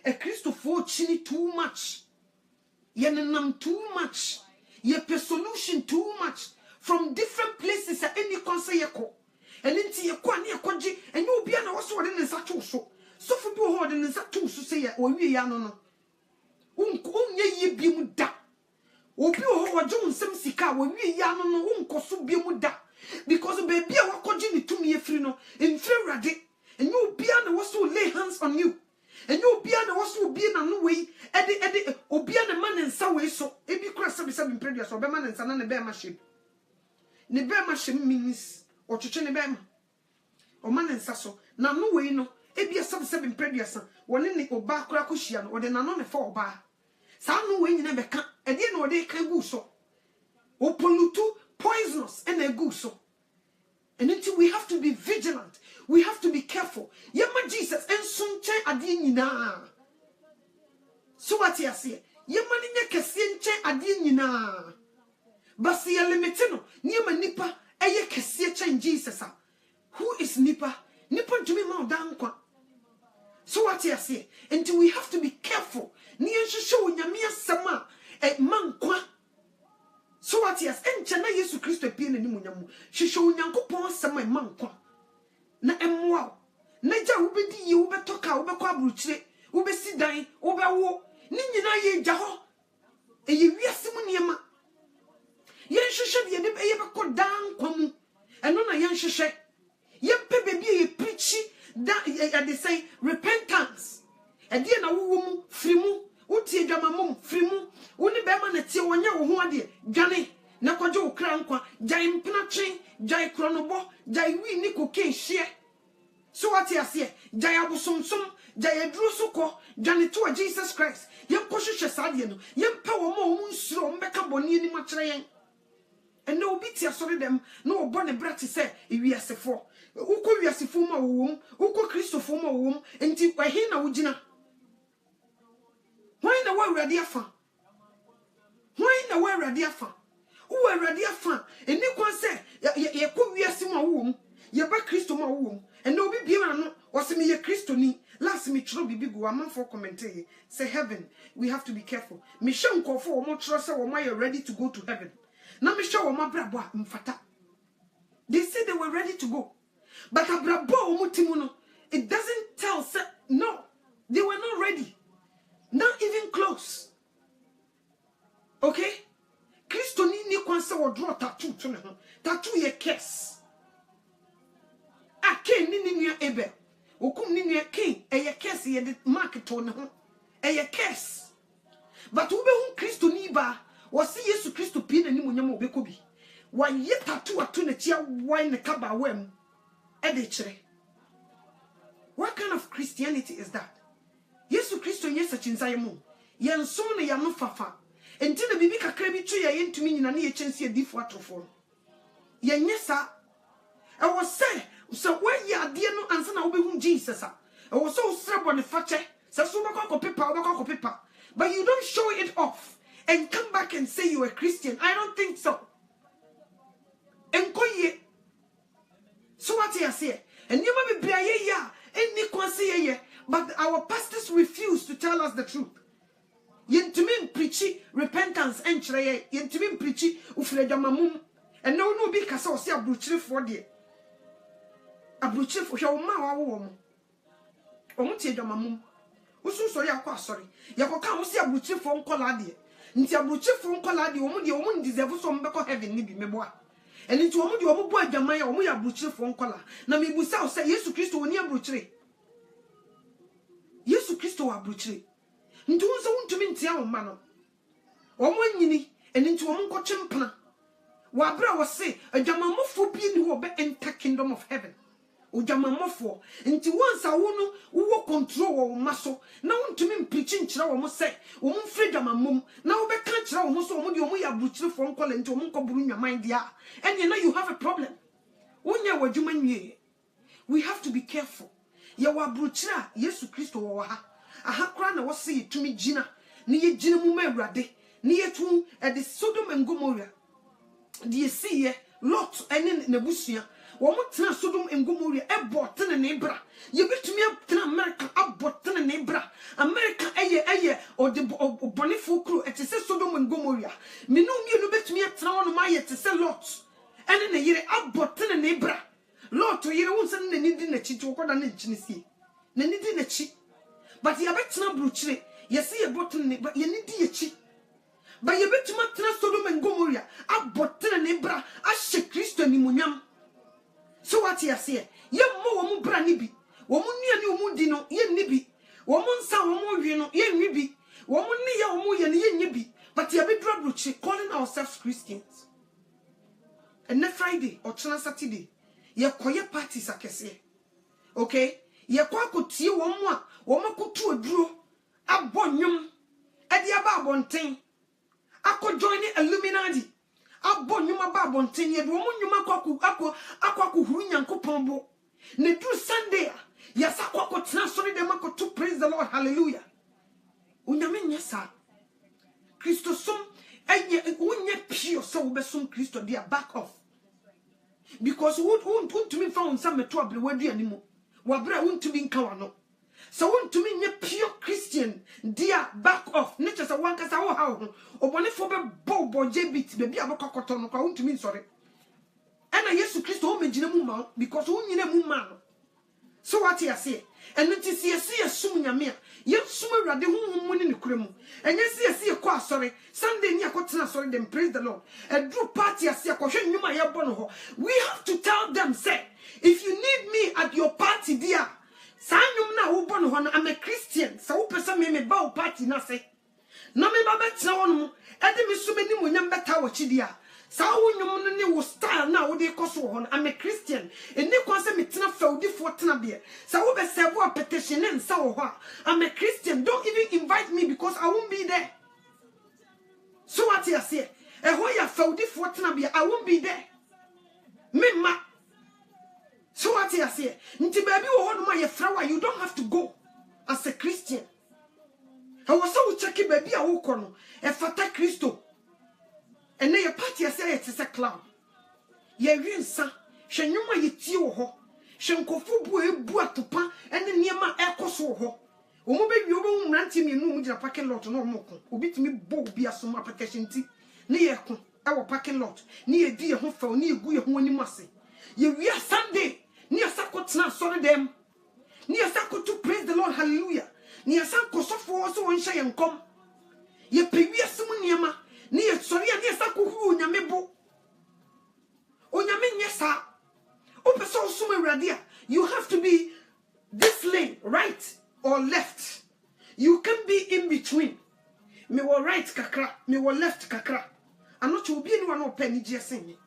a Christopher chini too much ye nam too much ye per solution too much from different places at any concert ye ko and nti ye kwa ne akwaji and you bia na waso wode ne nsa to so fu bi ho de ne nsa to so say o wie ya no no unye ye bi mu da obi ho wajo nsem sika o wie ya no no unkoso bi mu da because baby a wakoji ni tumi efiri no enfiri rade and you bia na waso lay hands on you and you bia na waso obi na no we edi obi na man nsa we so ebi kura sabi previous obi man nsa na ne be ma shape ne be ma shape means otwetwe ne be ma o man nsa so na no we no ebi sabi previous woni ne oba kura ko hia no ode na no ne fa oba sa no we nyina be ka edi na ode ka gu so o pollutu poisonous and a good so and until we have to be vigilant, we have to be careful. Yema Jesus and sunche adi nyina so what you say yema ni nye kese nche adi nyina basi ya limite no nyema nipa eye kese chen Jesus who is nipa ntumi ma odankwa so what you say until we have to be careful ni nhwehwe onyame asema mankwa so what yes enche na Yesu Kristo pie na nimunyamu hwehwe onyankopon asema mankwa na emwa na ja wo bedi ye wo betoka wo bekọ aburuchire wo besi dan wo bewo ni nyina ye gya ho eye wiase mu niema ye hwehwe bi ne ye bekọ dan kwamu eno na ye hwehwe ye pebe bi ye preach that they say repentance e die na wo mu frimu utie dwamamom frimu woni bema na tie wonya wo ho ade dwane na kwaje wo kra nkwa jai mpnatwe jai kronobo jai wi ni koke hie so what you say jai abosomsom jai adrusuko dwane to Jesus Christ ye kohwehwe saade no ye mpa wo ma wo nsuro mbeka boni ni makere yen ene obi tie sori dem na obo ne brati se ewiasefo ukọ wiasefo ma wo ukọ Kristofo ma wo enti ehe na wugina why na wa ready afa why na wa ready afa wo ready afa eni kon se ye ko wiase ma wo ye ba Kristo ma wo ene obi bia no wose me ye Kristo ni last me chiro bibi go am for comment say heaven we have to be careful me hwe nkofo wo mo chiro se wo ma you ready to go to heaven na me hwe wo ma brabo a mfata they said they were ready to go but abrabo wo mutimu no it doesn't tell say no they were not ready. Not even close. Okay? Kristo ni kwanse wo draw tattoo to ne ho. Tattoo ye curse. Ake ni nua Abel. Okum ni nua Cain. Ye curse ye de mark to ne ho. Ye curse. But ube hu Kristo ni ba. Wasi Yesu Kristo pie na ni munyam obeko bi. Wa ye tattoo ato na chia wine ne kaba wam. E de kire. What kind of Christianity is that? Yesu Kristo yes chinsaye mu yensom ne ya no fafa enti na bibi kakra bi tu ye yentumi nyina ne ye chense adifo atofo yenye sa e wo se so we ya ade no ansa na wo behu Jesus a e wo so usrebo ne fache se so bakọ paper but you don't show it off and come back and say you are a Christian. I don't think so. Enkoye. So what you say? And you may be ya, any kwansi ye, but our pastors refuse to tell us the truth. Yentumin preachy repentance and chraye, yentumin preachy ufredamamum, and no be kasa see a bruchri for dear. A bruchri for your ma woman. Omuti damamum. Usu sorry, sorry. Yakoka see a bruchri for coladi. Nti abroche fo nkola de omu deserve so mbeko heaven ni bi meboa eni nti omu de omu bo adwaman ya omu ya abroche fo nkola na mebusa o say Yesu Kristo woni abroche Yesu Kristo wa abroche nti won so wontumi ntia wo ma no omu anyini eni nti omu nkoche mpana wa bra wo say adwamanmofo bi ni wo be enter kingdom of heaven ojamamofo nti once awonu wo control wo maso na wontumi mpreach nkyira wo mo say wo mo freedom amom na wo be ka kyira wo mo so wo de wo mo ya bruchire fo nkola nti wo mo nkoburu nwaman dia and na you have a problem wonya wadwuma nwie. We have to be careful. Ye wa bruchire Yesu Kristo wo ha aha kra na wo say yetumi gina ne ye gina mu ma awurade ne yetu e de Sodom and Gomorrah de see ye Lot ene nebusua womu tena Sodom and Gomorrah ebotene ne bra ye betumi tena America abotene ne bra America eye o de bonifo kru etese Sodom and Gomorrah menu mienu betumi tena wono ma ye tese Lot ene ne yire abotene ne bra Lot yire wonse ne nidi na chi to koda na nchini sie na nidi na chi but ye betena bruchire ye se ye botene ne bra ye nidi ye chi but ye betuma tena Sodom and Gomorrah abotene ne bra ahye Kristo ni munyam. So what you say? Ye mo wo mu bra ni bi. Wo mu nua ni wo mu di no ye ni bi. Wo mu nsa wo mu hwe no ye nwi bi. Wo mu ni ye wo mu ye no ye nyi bi. But ye be drabruchi calling ourselves Christians. And next Friday or Saturday, ye koye parties akese. Okay? Ye kwa kotie wo mu a wo makotu aduro abonnwom ade aba abonten. Ako join Illuminati. Abo nyuma ba bonten ye do mo nyuma akwaku huru nyankopon bo ne du Sunday ya sakwa tena sori dem to praise the Lord, hallelujah. Unyame nyesa Kristo som eye unye pio so wo besom Kristo dia back off because won to me found some meto abre wadu animo wa bra won to be nka wano so won to me nye pure Christian dia back off nature sa wan kasa wo ha ho obonefo be bo jebit be bia bokokoto no kwa won to me sorry ena Yesu Kristo o megina mu ma because won nyina mu ma no so what you say and it is ye sum nyame a ye sum awurade honhom mu ne kura mu enye ye kwa sorry Sunday ni akotena sorry them praise the Lord a do party ase akohwe nwuma ye bono ho. We have to tell them say if you need me at your party dear Sanyum na wo bono ho no I'm a Christian so wo pesa me ba wo party na se na me ba betena wo no e de me so mani mu nyam beta wo chidia sa wo nyum no ne wo style na wo de koso ho no I'm a Christian eni kwa se me tena faudi fo tena be sa wo be serve a petition en sa wo ho I'm a Christian. Don't even invite me because I won't be there. So what you say e ho ya faudi fo tena be I won't be there me ma. So what you say? Nti baby wo ho no ma ye frawa you don't have to go as a Christian. I was so checking baby a wo kono e fata Kristo. And na your party say it is a clown. Ye wiensa hwe nwuma ye tie wo ho. Hwe nkofu bu ebu atopa ene niema ekoso wo ho. Wo mo be wi obo mrantie mienu mu gira parking lot no mo ko. Obi timi bo obi asoma application ti. Ne ye ko e wo parking lot. Ne ye di ye ho fa ne ye gu ye ho ani mase. Ye wi Sunday ni asako tena sorry them ni asako to praise the Lord, hallelujah. Ni asako sofo so won hye yenkom ye previous mu niema ni ye sorry ni asako hu onyame bo onyame nyesa o person sum awurade. You have to be this lane, right or left. You can be in between. Me wo right kakra, me wo left kakra. Anoche obi ni wa no pani jesen me.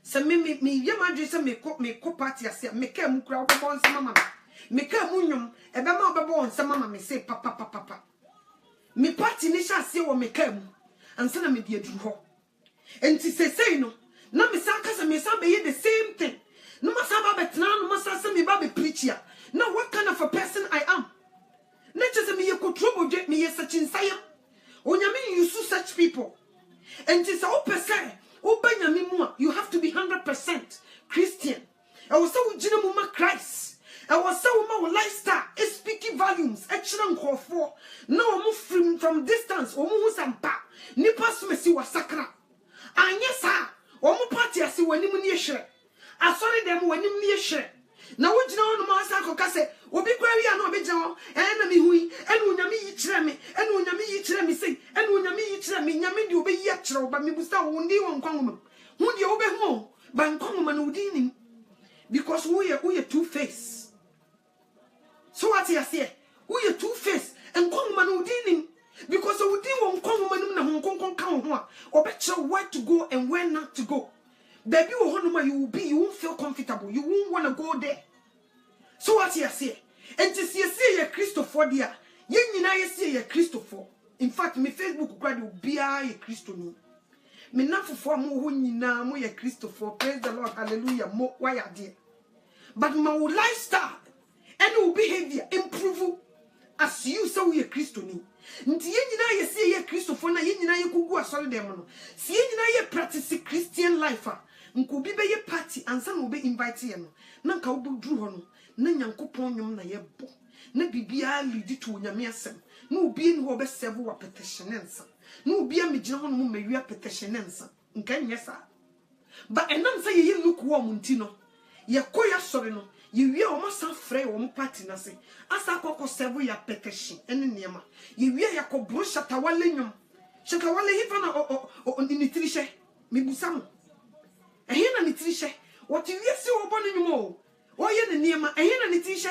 Se me yema dwe se me ko party ase me ka mu kura ko bon se mama Meka munyum ebema obebo onsa mama me say papa me party ni sha se wo meka mu ansa na me de aduru ho enti sesei no na me san kasa me san be ye the same thing no ma san ba betna no ma san se me ba be preach ya now what kind of a person I am na chese me ye kotrobo dwe me ye such insayam onyame use such people enti sa opese obanyame mu a you have to be 100% Christian I was so ujina mu ma Christ I was so my lifestyle is speaking volumes. Excellent call for no move from distance. Omu sampa nipa smesi wa sakra. Anya sa omu party asi wani mu nie hwe. Asori dem wani mu nie hwe. Na wo gina onu ma sa ko kase obi kwa wi ana obi gina ho na mi hui enu onyame yi kire me enu onyame yi kire me sei enu onyame yi kire me nyame de obi yi kire oba me busta wo ndi won kwanwom hu de obi hu ba nkwanwom na odi nim because we two face. So what you say? We are two face and come man udinim because we didn't want come man na hon kan ho or better where to go and where not to go. Baby you won't feel comfortable. You won't want to go there. So what you say? And to see ye Christopher dear. Ye nyina ye see ye Christopher. In fact, me Facebook grad be a Christo no. Me na for mo ho nyina mo ye Christopher. Praise the Lord. Hallelujah. Mo why are there? But my lifestyle and your behavior improve as you say we are Christian. Nti ye nyina ye say ye Christopher na ye nyina ye kugu asori dem no. Si ye nyina ye practice Christian life a nko bi be ye party ansa na obe invite ye no. Na nka obo duru ho no. Na Nyankopon nwom na ye bo. Na bibia lead to onyame asem. Na obi ni ho be serve wa petition nsa. Na obi a megina ho no mo mawia petition nsa. Nka nyesa. But enam say ye look wo munti no. Ye koya sori no. You will almost afraid or party na say. Asa koko serve ya petition ene niema. You will ya ko bro shatawale nyom. Shatawale hifa na o nitrishe. Mi busamo. Ehe na nitrishe. What you see obo no nyom o. O ye ne niema. Ehe na nitrishe.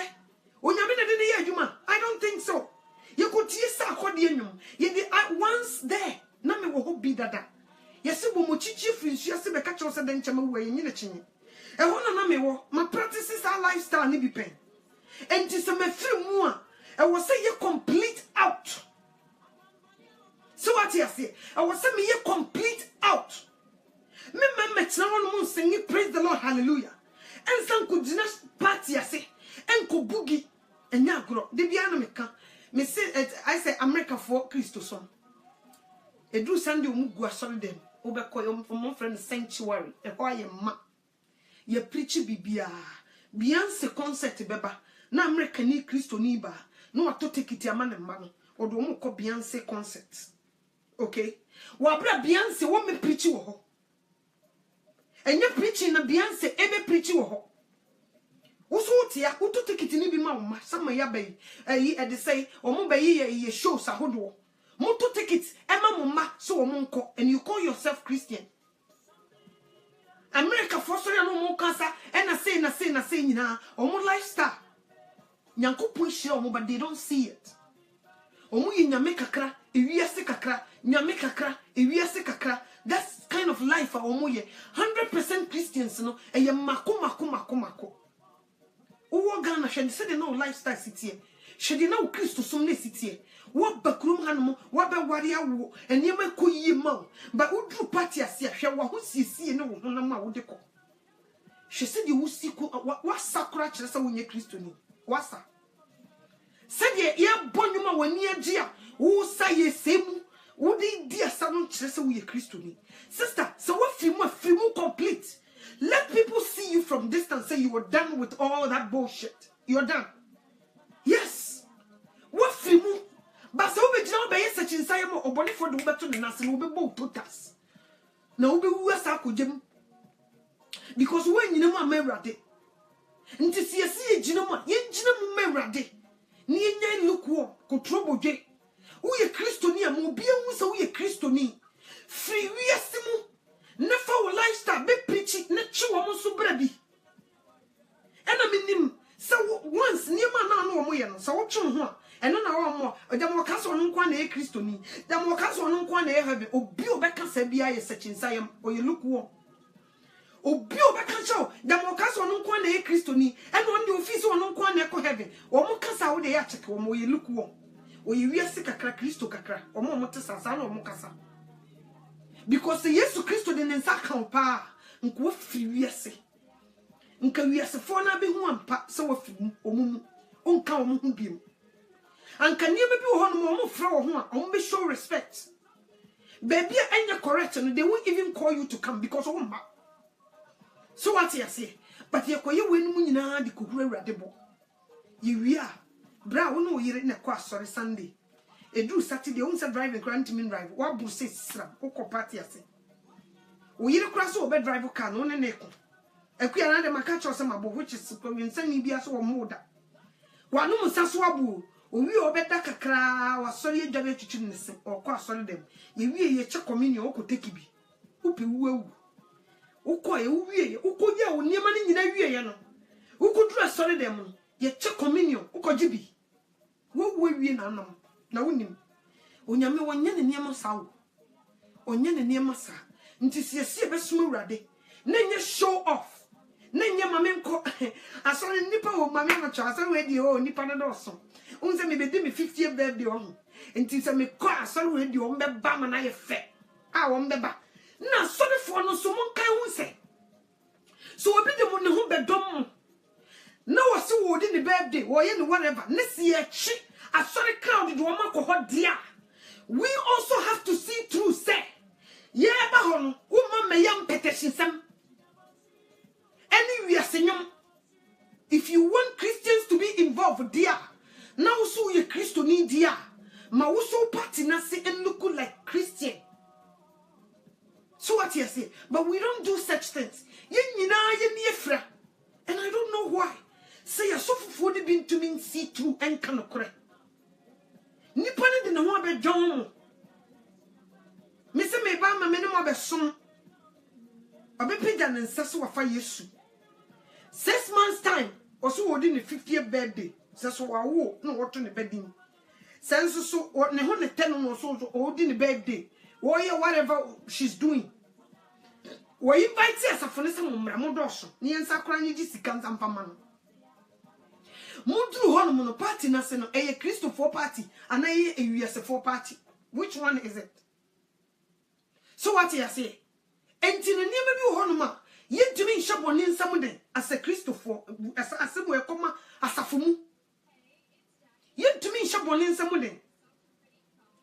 Onyame na de ne ye adwuma. I don't think so. Ye ko tie sa akode nyom. Ye de once there. Na me wo ho bi dada. Ye se bo mo chichi frinsu ase be ka che se de nchama wo ye nyine chinyi. E wona na me wo my practices our lifestyle ni bi pen enti se me free mu a e wo say ye complete out. So what you say I was say me ye complete out me tena won mu sing praise the Lord hallelujah en san ko dina party ase en ko bugi enya agro de bia na me ka me say I say America for Christos on e do Sunday mu gu asori dem obekọ your friend sanctuary e ho aye ma ye preach bibia Beyonce concert beba na America ni Christo ni ba no wato ticket ama ne ma no odo mo ko Beyonce concert okay wa bra Beyonce wo me preach wo ho enye preaching na Beyonce ebe preach wo ho wo so tia wo to ticket ni bi ma wo ma sama ya bai e de say o mo bai ye shows ahodo mo to ticket e ma mo ma so wo mo nko and you call yourself Christian. America for so ya no mo kasa and na say nyina omo lifestyle Nyankopon hire omo but they don't see it. Omo yi nyame kakra ewiase kakra nyame kakra ewiase kakra. That's kind of life omo ye 100% Christians no e ye mako wo Ghana hwe say the no lifestyle sitie hwe na wo Christo som na sitie wo bakrum hanmo wo be ware awo enema koyi ma ba udru party ase hwe wo ho siesie ne wo honam a wo de ko hwe se de wo siko wa sakura kire se wo nye Christo ni wasa se de ye bonyuma wani agi a wo sa ye semu wo de di asa no kire se wo ye Christo ni sister so what film complete. Let people see you from distance say you were done with all that bullshit. You're done. Yes. What film? But so we don't be such inside more or body for the better than us and we'll be both totas. Now we will sack with because when you know my merade and to see a jinoma, yen jinam merade near look war, could trouble J. We a Christonia, Mobia, so we a Christoni. Free we are simu. Never will lifestyle be preaching, not you almost so bready. And I mean, so once near my no more, so what you want, and then our more, a democracy on one a Christoni, democracy on one a heaven, or Bill Becker said, be I such in Siam, or you look warm. obi obeka show democracy ono nko na e Kristo ni and on the office ono nko na e ko heaven wo mo kasa wo de ya check wo mo ye look wo ye wiase kakra Kristo kakra wo mo tesasa na wo mo kasa because Jesus Kristo de nsa kan pa nko firi wiase nka wiase fo na be hu ampa se wo firi omumu onka wo hu biem anka nie be bi wo ho no mo fra wo ho a wo be show respect baby anya correct no they won't even call you to come because of mba so what you say but ye koye we no nyina de kokura urade bo ye wi a bra wo no yire na kwa sorry Sunday edu Saturday on say driving grant me drive wa bu say sram wo ko party ase wo yire kura so be drive car no ne ne ko akua na de maka cho se mabo which is kwensani bia so wo moda wa no musa so abu owi obeda kakra wa sorry edwabe tutu ne se okọ asori dem ye wie ye che communion okoteki bi upi wuewu ukọ ye wie ukoje wo niema ne nyina wie ye no ukoduru asori dem no ye che communion ukoje bi wo wie na anam na wonim onyame wonye ne niema sawo onye ne niema sa nti siesie be suma urade na nye show off na nye mamenko asori nipa wo mamenko cha asori we di o nipa no do so unse me bedi me 50th birthday on enti se me kwa asori we di o mbe ba ma na ye fe a wo mbe ba na asori fo no so mon kan hu se so obi de mo ne hu bedom na wo se wo di ne birthday wo ye ne whatever ne se ye chi asori crowd do ma ko ho dia we also have to see through say ye ba ho no wo ma me yam petition anywhere senyum if you want Christians to be involved there now so ye Christo ni dia ma wo so party na say and look like Christian so what you say but we don't do such things ye nyina ye ni efra and I don't know why say ya so fufu de bin to mean see through and kan okre nipa ne de na ho abedwon me se me ba ma me ne mo abesom abepija ne nsa so wafa Yesu 6 months time also wodi ne 50th birthday so wawo no woto ne bedin sense so ne ho ne teno no so wodi ne birthday wo ye whatever she's doing wo invite us afone se mmra mo doso ne ensa kora nyi sika ntampa ma no mudru ho no no party na se no eye Christopher party and eye USF party which one is it so what you say enti no niam bi ho no ma yentumi nshabone nsam den as a Christopher as mo ekoma asafomu yentumi nshabone nsam den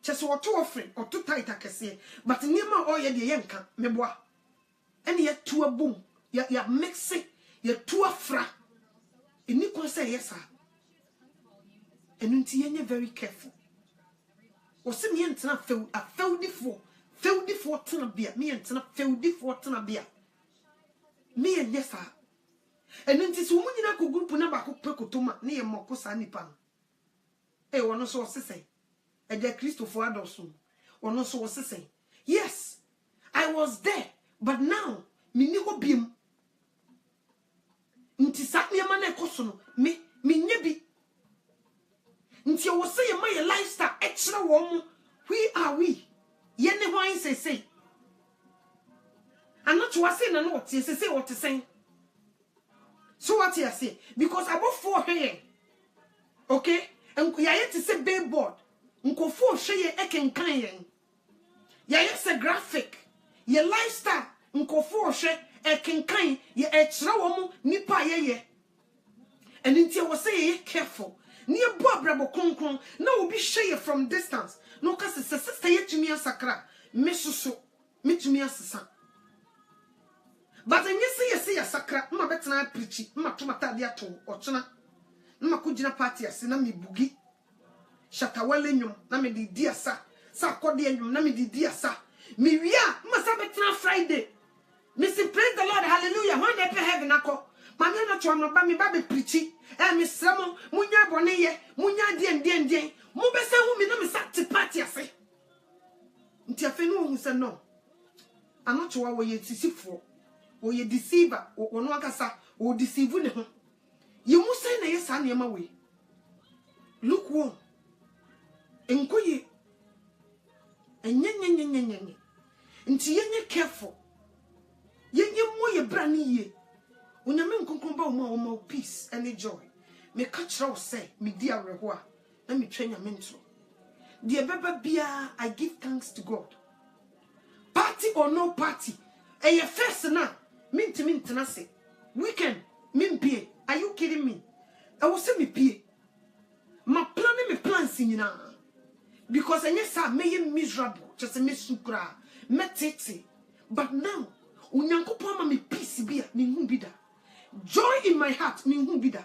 chese woto ofre oto tight akese but niam o ye de yenka meboa ene ye to abum ya mix it ye to afra eni ko say yes sir enunti yenye very careful osim ye ntena feudifo tena bia me ntena feudifo tena bia me yenye sa enunti so mu nyina ko group na ba ko pekotoma ne ye moko sa nipa no e wono so sesen eja Christopher adoso wono so sesen yes I was there but now me ni ho biem nti sa niema na ekoso no me nye bi nti wo say ye my lifestyle e kire wo mu we are we ye ne ho say and not to say na no what say what to say so what you say because about 4 here okay and ya yet to say billboard nko 4 hwe e kenkan yen ya yet say graphic your lifestyle nko 4 hwe e kenkan ye e kire wo mu nipa ye and nti wo say ye careful ni ebu abrabo konkron na obi hwe from distance no ka se sister yetumi asakra mesusu metumi asesa but enye se sakra ma betena preach ma tomata de ato ochena ma kugina party ase na me bugi shatawale nyum na me di asa sa akode nyum na me di asa me wia ma sa betena Friday me say praise the Lord hallelujah when they pay heaven akọ ma me na cho no ba me ba be preach me sremo munya bone ye munya dien mu be se hu me na me sa ti party ase nti afi no hu se no anocho wa ye tisifo wo ye deceiver wono akasa wo deceive ne ho ye mu sai na ye sa na ma we look one enkoye enyenyenyenyenyenye nti yenye careful Ye mo ye brani ye. Onyame nkonkron ba mo peace and joy. Me catch raw say me di arehoa. Na me twa nyame ntro. The baba bia, I give thanks to God. Party or no party. And your first na mint na say. Weekend min pie. Are you kidding me? I will say me pie. My planning me plans in na. Because I yes I may miserable. Just a misukra. Metete. But now, unyankopon ma me peace bia ni hu bida. Joy in my heart ni hu bida.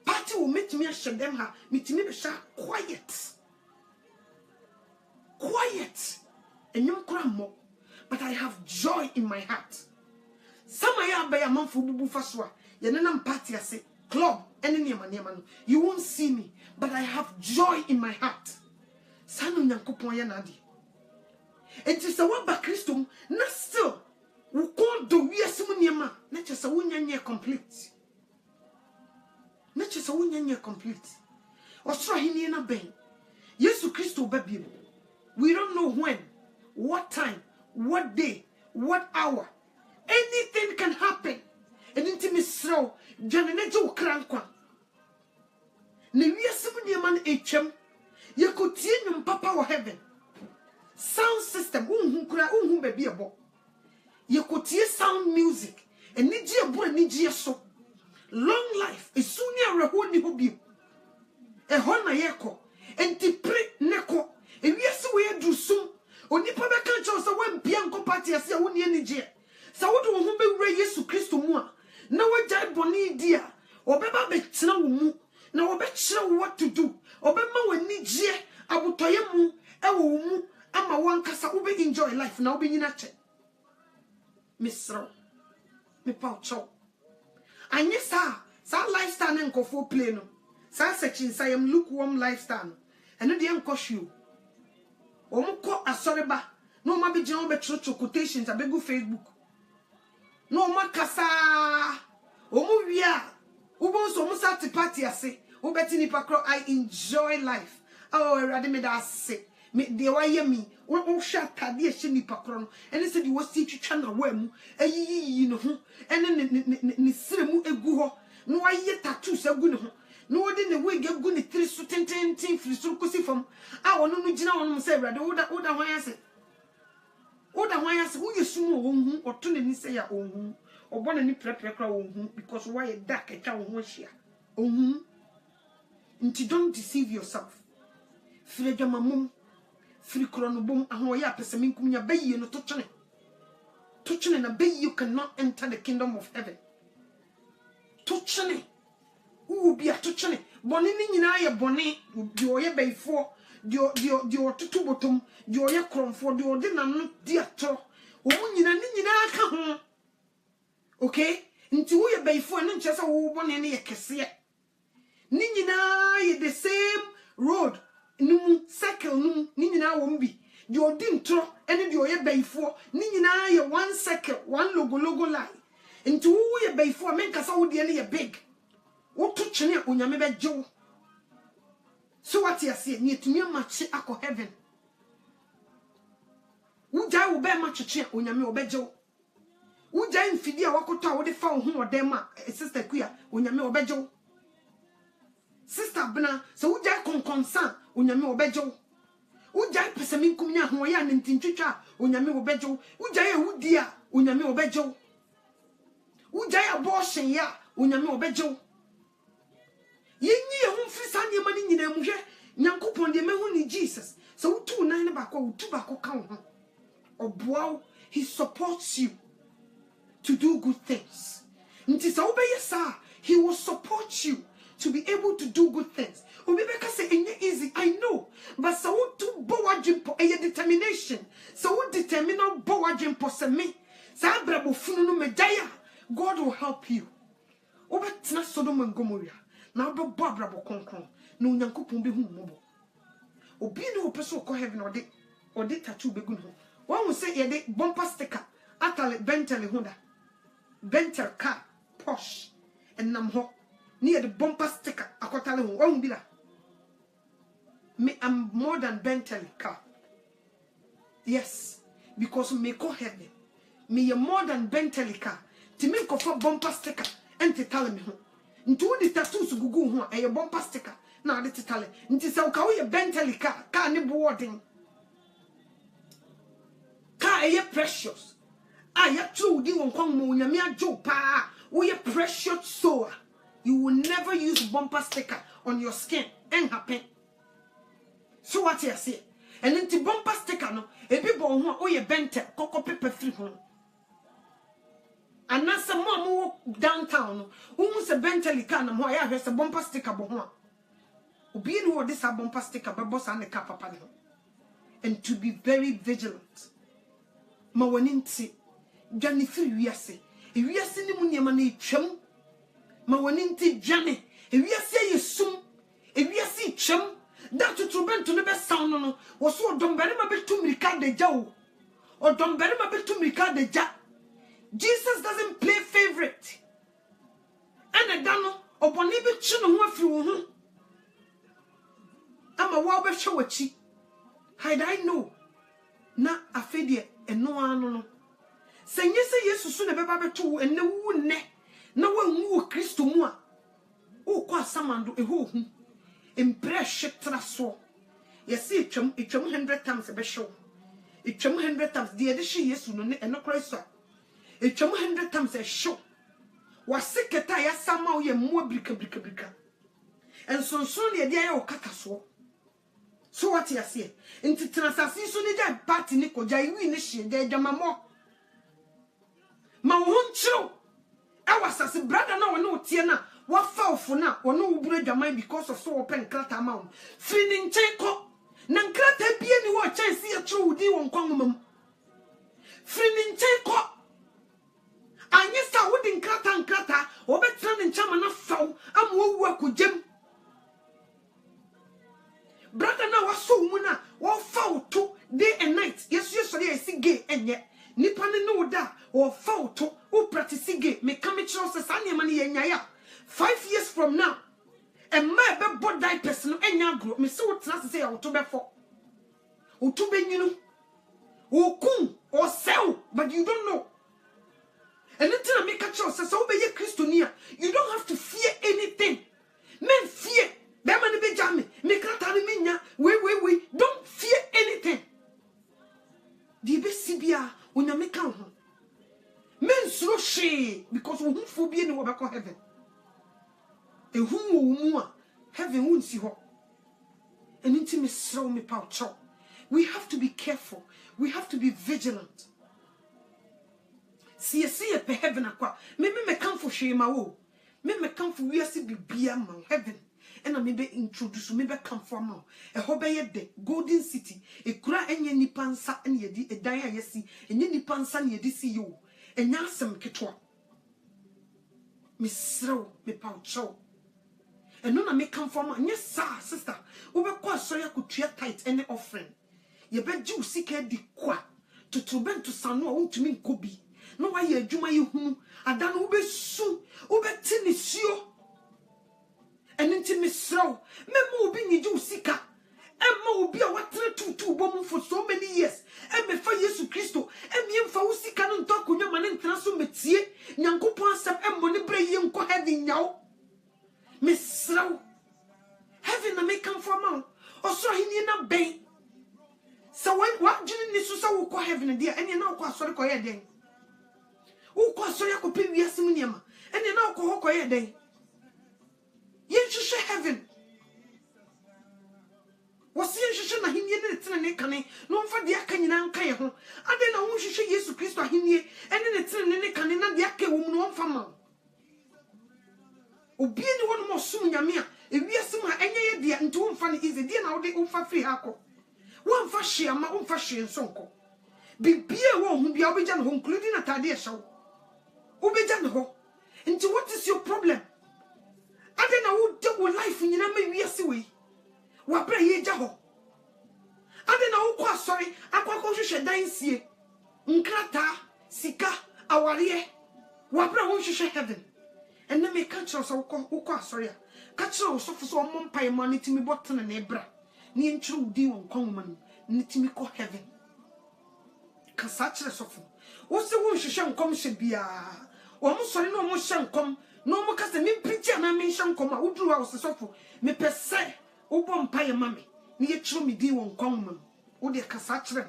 Party will make me shut them ha. Me timi be sha quiet. Quiet. And you more. But I have joy in my heart. Some I buy a month for bubu faswa. Yanam party I say club any man. You won't see me, but I have joy in my heart. Sanu nyankopon yanadi. It is a waba Christum, not still. We can't do yesuniama. Not just a wunya complete. Not just a wunya complete. Or try him in a bang. Yesu Christo baby. We don't know when, what time, what day, what hour. Anything can happen. And intimate slow. Jananejo krankwa. Ne wiasimu man hm. You could see your papa or heaven. Sound system. Baby abo. You could hear sound music. And niji abo niji so. Long life. E sunya reho ni hobi. E hona yeko. Enti pre neko. E wiasi we do sum. Onipa be kan cho so wan bianko party ase a woni anije. Sa wodo wo ho be wura Yesu Kristo mu a na wajai boni dia. Obeba be tena wo mu. Na obe kire what to do. Obema wani je abotoye mu e wo mu ama wankasa ube enjoy life na ube nyina che. Misro. Me pa cho. Anye sa lifestyle na nkofo play no. Sa section say am lukewarm lifestyle. Eno de nkoshu. Omuko asoreba. No ma be je obe church quotations abegu Facebook. No ma kasa. Omu wia. Ubo so mu sati party ase. Ubeti ni pakro I enjoy life. Oh, erade me da se. Me de wa ye mi. Wo sha tade e hye ni pakro no. Ene se de wo si twitwa na wa mu. Ayiyi no ho. Ene ne sire mu egu ho. No wa ye tattoos egu ne ho. No wo de ne wig egu ne tiri so tenten firi so kosi fam. A wono no gina wono se erade oda hwan ase. Oda hwan ase wo yesu mu wo hu. Oto ne ni se ya ohu. Obona ni prepare kra wo hu because why dark etwa wo ho hia. Ohu. Nti don't deceive yourself. Free jamamum, free kronobum, and why pesaminkum ya bay no touching. Touching and a bay you cannot enter the kingdom of heaven. Touching. Who will be a touching? Bonini ya bonnet, do ye bay for, do tutu bottom, do ye crom for the ordinary dear to. Woman, come. Okay? Into ye bay for and just a woman in a cassia. Ninyina ye the same road num circle num ninyina won bi de odin tro ene de oye bayfo ninyina ye one circle one logo line into wo ye bayfo menka sa wo de ne ye big wo to chene onyame bejewo so what you say ni etumi amache akọ heaven wo jai wo be ma cheche onyame obejewo wo jai mfidi a wakota wo de fa wo ho odem a sister kuya onyame obejewo Sister Bna, so Uja consan, Unyami obejo. Uja pesaminkum ya hoya nintinchucha, Unyami obejo. Uja udia, Unyami obejo. Uja abortion ya, Unyami obejo. Yenye humfrisa ni mani nyina muhwe, Nyankopon de mehu ni Jesus. So utu na ne bako utu bako ka ho. Oboa, he supports you to do good things. Nti sa obeye sa, he will support you to be able to do good things. Obibeka say enye easy, I know. But so to bowa jimpo a determination. So determine bowa jimpo se me. Sa brabo funu no medaya. God will help you. Obetina Sodom and Gomorrah. Na obo brabo konkron. No Nyankopon be hu mobo. Obi no person ko heaven or de tattoo be gun ho. One will say ye de bumper sticker. Atale Bentley Honda. Bentley car Porsche and nam ho. Near the bumper sticker, akotale ho won bi la. Me am more than Bentley car. Yes, because me ko heaven. me more than Bentelika. Timi nkofo bumper sticker enti tale me ho. Nti wo di tattoos gugu ho a bumper sticker na ade tale. Nti se uka wo ye Bentelika ka ne boarding. Ka precious. Ya true di won kwon mo nyame adwo pa. Wo ye precious soul. You will never use bumper sticker on your skin. Ain't happen. So what you say? And into bumper sticker no, e bi bo ho o ye bente koko paper free ho. And na some more downtown no, who se bente lika na ho ya hwese bumper sticker bo ho. Obi ni wo this bumper sticker be boss and the car papa ni ho. And to be very vigilant. Ma woni nti dwane free wiase. E wiase ni mu niam na etwam. Ma woni nti dwane. E wiase yesum. E wiase twam. That to trubento no be sound no wo so dombere ma betu mirika de ja o dombere ma betu mirika de ja. Jesus doesn't play favorite. And da no oboni be chi no ho afiri wo ho ama wo be hwe wachi. How I know na afedie eno anu no senye se Yesu so na be ba betu wo enne wu ne na wanwu wo Kristo mu a wo kwa samando eho hu impression traso. You see, it 100 times a be show. It 100 times the edition yes no and no Christ. It 100 times a show. Was sick at I somehow ye more bricka. And so soon the idea of cataso. So what you say? Into transasi soon the party Nico Jai win de jamamo. Ma won't show. I was as a brother now no tiana. What foul for now, or no bread your mind because of so open crat amount. Feeling checo. Nankrata be any watch I see a true deal on common. Feeling checo. And yes, I wouldn't crat and crata, or better than chaman of foul. I'm will work with Jim. Brother now was so muna, what foul too, day and night. Yes, yesterday I see gay and yet. Nippon no da, or foul too, who practice gay, make come it shows the sunny money and yaya. 5 years from now, and my be bought that person and young group. Me so what's not to say I will to be for. Or to be you know, or coon or sell, but you don't know. And until I make a choice, so be a Christiania, you don't have to fear anything. Men fear, them and the Benjamin, make a tariminia, wait, don't fear anything. The best CBR when you make out. Men so she because we won't phobia in what I heaven. A whom heaven won't see her. And intimate throw me pouch. We have to be careful. We have to be vigilant. See a pe heaven aqua. Me come for shame my woe. Me come for we see be heaven. And I may be introduced, maybe come for more. A hobby de golden city. A cry and any pansa and ye a dia yesi, and any pansa ye see you. And yasam ketwa. Miss throw me pouch. And none I may come from yes, sir, sister. Over quite so you could treat tight any offering. You bet you seek a de qua to trubent to son no to mean could be. No, why you do my whom I done ube soon, ube tin is you. And intimate throw, Memo being you seeker. And mo be a what 2 woman for so many years. And me for Yesu Christo, and me for who can talk on your man and transfer metie, Yanko Ponsam and money bray young co having now. Miss Row, heaven a make come for mount, or so he need not bay. So when what do you need to so call heaven a dear, and you know quite sorry for your day. Who quite sorry I could pay me a simonium, and you know call for your day. Yet you shall heaven. Was you should not hear it in a canny, no for the Akan and Kayaho. I don't know who she should use to Christo Hinie, and in a tin and a cannon and the Aka woman on farmer. Obi ni one more soon yamia. If we are some any idea and 2 funny is a dear now they offer free hako. One for share my own fashion sonko. Be beer won't be obejan home, including a tadia show. Obejan ho. Into what is your problem? I don't know who dealt with life in your maybe a seaway. What pray ye jaho? I don't know who sorry, I quite dying see. Nkrata, Sika, Awarie. What pray won't you share heaven? And then me catch us or call sorry. Catch us off so one pie money to me button and ebra. Near true deal on common, need to me call heaven. Cassatch us off. Wo se wo hwehwe nkom hye bia. Wo mo sori no mo hye nkom. No mo ka se me preach na me hye nkom a wo duru a wo se sofo. Me pese wo bom pa ye mame. Ni ye chiro me di wo nkom mu. Wo de kasa kire.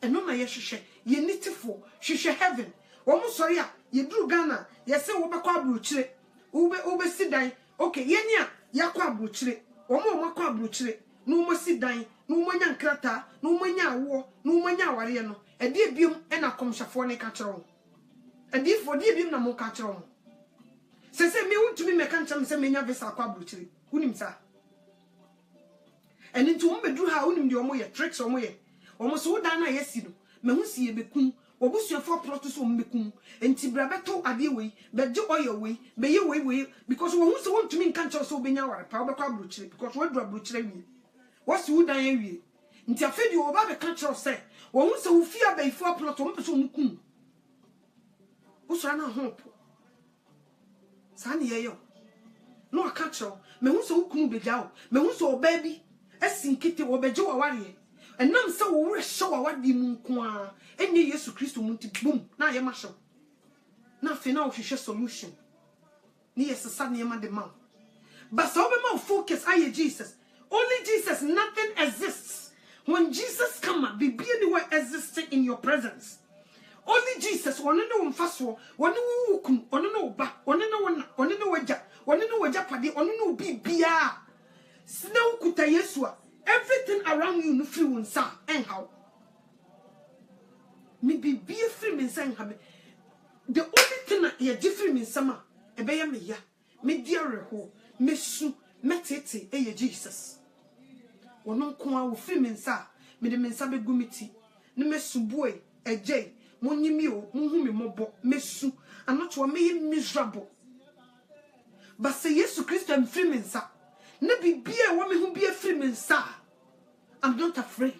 Eno na ye hwehwe. Ye nitifo hwehwe heaven. Wo mo sori a ye duru Ghana. Ye se wo bekọ abrochire. Wo be si dan. Okay, ye ni a yakọ abrochire. Wo mo makọ abrochire. No mo si dan. No mo nya nkrata. No mo nya awo. No mo nya aware no. E de biom e na komhyafo ne ka kire wo. E de fo de biom na mo ka kire wo. Se me wontumi me ka ncham se menya visa akọ abrochire. Unim sa. Eni nti wo meduru ha unim de omo ye tricks omo ye. Omo so dan na yesi no. Me hu si ye bekun. Obusuafo plot so mbekum enti bra beto ade wei beje oil wei beye wei because wo hu se wontumi nka nche so benya ware pa obekwa abrochire because wo dru abrochire wie wo si wudan wie nti afedi wo ba be ka nche se wo hu se wo fia beifo plot wo mpeso mukum wo so na hope sa ne yeyo no aka nche me hu se wo kunu beja wo me hu se oba bi asinkite wo beje wo ware enam se wo wure hye wo wadi mu nko a enye Yesu Kristo munti boom na ye mahye na fe na wo hwehwe solution ni yesesa ne ma de ma but so be ma focus aye Jesus only Jesus nothing exists when Jesus come be anywhere existing in your presence only Jesus one no mfaso one wo kun one no ba one no wona one no waja one no waja pade one no bibia sna ukuta Yesu a everything around you no free won sa and how me be free me saying have the only thing that you different me sama e be ya me ya me diare ho me su metete e Jesus wono ko a wo free me sa me de me nsa be gumiti ne me su boy eje monyimi o hu me mobo me su anoto me miserable but say Jesus Christ am free me sa na bibia wo me hu bia free me sa I'm not afraid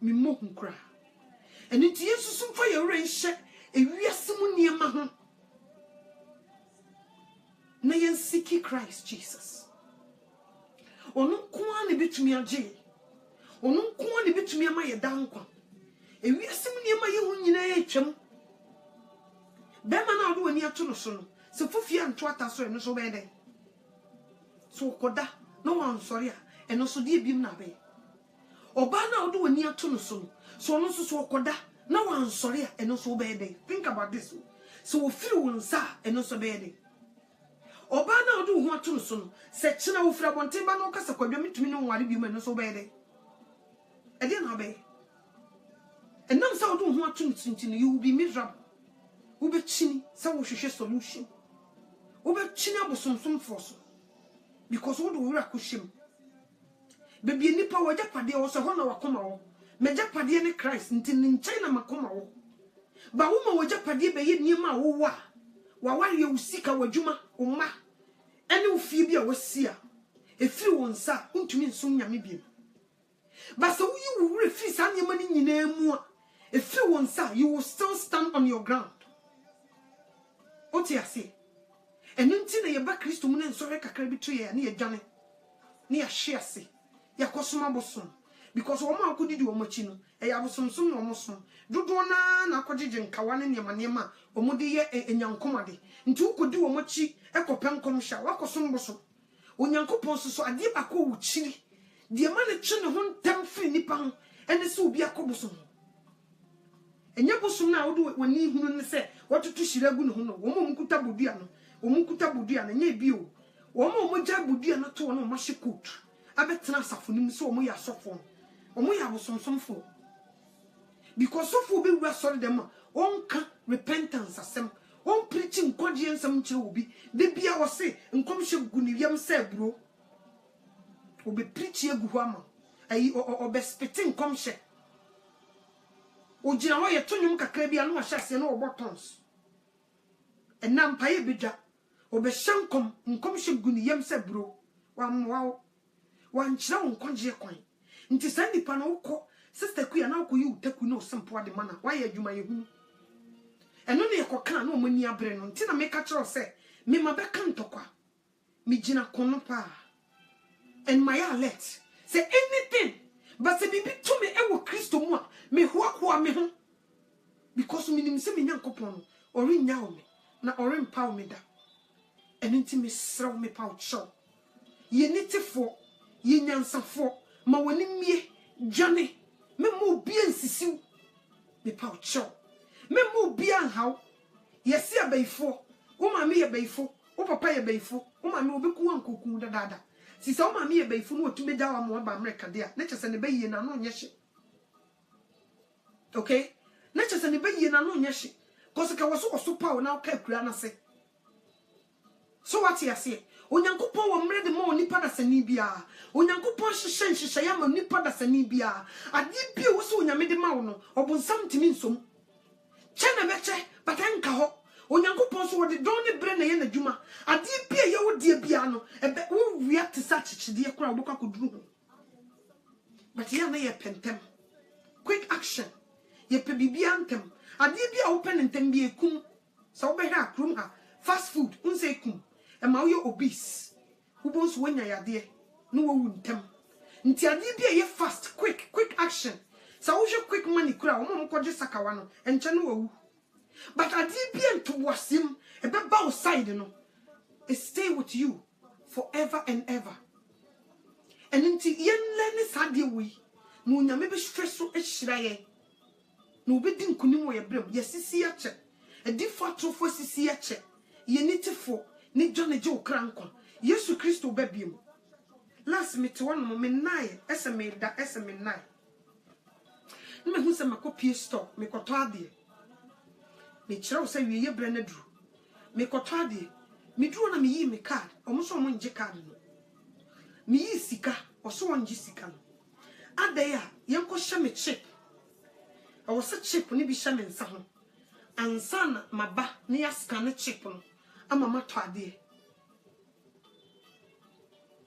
me mo hu kra and it Jesus sum for your renhye ewiase mu niema ho na yen seek Christ Jesus onu kwa ne bitumi age onu kwa ne bitumi ama ye dankwa ewiase mu niema ye hu nyina ye twam be ma na odo ani ato no so no se fofia nto ata so eno so be den so koda no wan sorry a eno so de biem na be oba na odo ani ato no so no so no so koda na wan sorry a eno so be den think about this so wo firi won sa eno so be den oba na odo hu ato no so no se kina wo fira bonten ba na okasa kwadwa mitumi no nware biem eno so be den e de na be enam sa odo hu ato no tintini you will be miserable wo be chini sa wo hwehwe solution wo be chini abosomsom force because wo do wura kohyem bebi nipa wo japade wo so ho na wakoma wo me japade ne Christ ntini nkyai na makoma wo ba wo ma wo japade be ye niema wo wa ware ye usika wadwuma umma ene wo fie bi a wasia efiri won sa untumi nso nyame biem ba so wo yi wo wura firi sa niema ni nyina mu a efiri won sa you will still stand on your ground oti ase enunti na ye ba Kristo mu ne nso re kakra bi to ye na ye dwane na ya hye ase ya kosoma bosom because wo ma akodi di wo machi no e ya bosomsom no mosom dodo na akogege nkawa ne niema wo mo de ye enyankomade nti wo kodi wo machi ekopenkom hya wakosom bosom onyankopon so ade ba ko wo chiri de ma ne twe ne ho ntam firi nipa ho ene se obi akobosom enya bosom na wo do wani hunu ne se wototo hiragu ne ho no wo mo mkuta bodua no wo mo mkuta bodua na nya bi o wo mo gya bodua na to no ma hye coat abetena safonim so omo ya sofo omo ya bosomsomfo because sofo be wura sorry dem onka repentance asem on preaching kodie nsem kire obi de bia wo se nkom hye gu ne yam se bro obe preach egu ho ama ayi obe spitting nkom hye ogina ho ye tonyum kakra bia no ahye ase na obotons enam paye bedwa obe hyankom nkom hye gu ne yam se bro wamwa wanchira wonkonje kwan nti sandi pa na wokọ sister kuya na wokọ yu taku no sempo ade mana wa ye adwuma ye hu eno ne yekoka na omani abre no nti na me ka kiro se me mabeka ntokwa me gina kono pa and my alert say anything But se bibi to me e wo Kristo mu a me hoahoa me ho because me nim se me Nyankopon ori nya me na ori mpa me da eno nti me srew me pa cho ye nitifo ye nyansafo ma woni mie dwane me mo bi ansisiw me pa cho me mo bi anhaw ye se abaifo wo ma me ye baifo wo papa ye baifo wo ma me obeku ankoku dada sisi wo ma me ye baifo no otume da wa mo ba America dia na chese ne bayiye na no nyehye okay na chese ne bayiye na no nyehye cause ka woso pa wo na ka kura na se so what you say onyankopon wo mre de ma onipa da sani bia onyankopon hyehyɛ ya ma onipa da sani bia ade bia wo so onyame de ma wo no obonsam timi nsom chene beche batanka ho onyankopon so wo de don ne bre na ye na dwuma ade bia ye wo de bia no ebe wo react such chide kora wo kwa koduru ho but ya na ye pentem quick action ye pe bibia antem ade bia wo pen ntem bia ekum so wo be hwa akrum ha fast food unse ekum ema wo ye obese wo bonso wanya yade no wo wuntem nti ade bia ye fast quick action so wo hwe quick money kura wo mo koje sakawa no enche no wo but ade bia ntowasim ebe ba wo side no it stay with you forever and ever and nti yen learn sade we no nyame be stresso ehira ye no be di nkunim wo ye brem ye sisi ya che edi fatrofo sisi ya che ye nitifo ni dwane je okranko Yesu Kristo babiem last me to one moment nine esme da esme nine me hu se makopie store me koto ade me kire se wie ye bre na duru me koto ade me duru na me yi me card omo so mo nje card no me yi sika oso won nje sika no ade ya yenko hye me chip awo se chip ni bi hye me nsa ho ansana maba ne ya scan chip no ama mato ade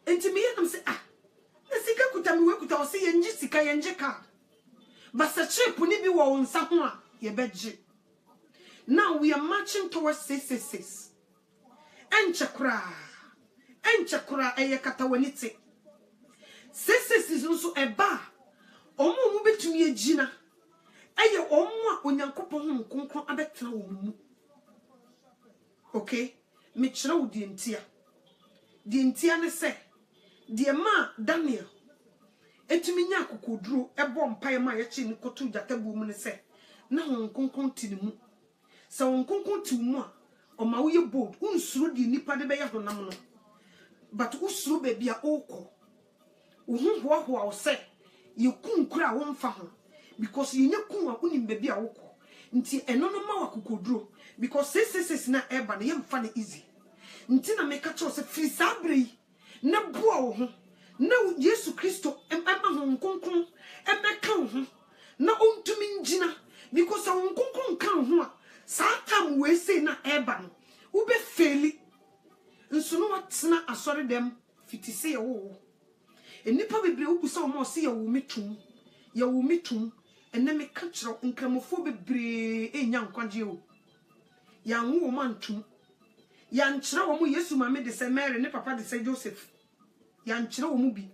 enti me yenam se sika kuta me wekuta o se yenji sika yenji card basa chip ni bi wo nsa ho a ye beje now we are marching towards 666 enchekra eye katawanite 666 nso eba omo mu betumi agina eye omo a onyankopon ho nkonkron abetena wo mu okay me kire wo dientia ne se die ma Daniel etumi nya kokoduro ebo mpae ma ye chi ni kotu jatabu mu ne se na ho nkonkron ti ni mu se ho nkonkron ti mu a o ma wo ye bold unsuro di nipa de be ye honam no but usuro be bia okọ ho o se ye kunkura wo mfa ho because ye nya kun a unim be bia okọ nti eno no ma wa kokoduro because 666 na eba na ye mfa na easy nti na me ka cho se free sabre na boa wo ho na Yesu Kristo ema ho nkonkron emeka ho na ontumi ngina because ho nkonkron kan ho a satam we say na eba no wo be feli nso no watena asori dem fitise ye wo enipa bebre wo busa wo mo se ye wo metum enne me ka kiro nkramofo bebre enya nkwaje o ya nwo wo mantum ya nkyere wo mu Yesu mame de se Mary ne papa de se Joseph ya nkyere wo mu bi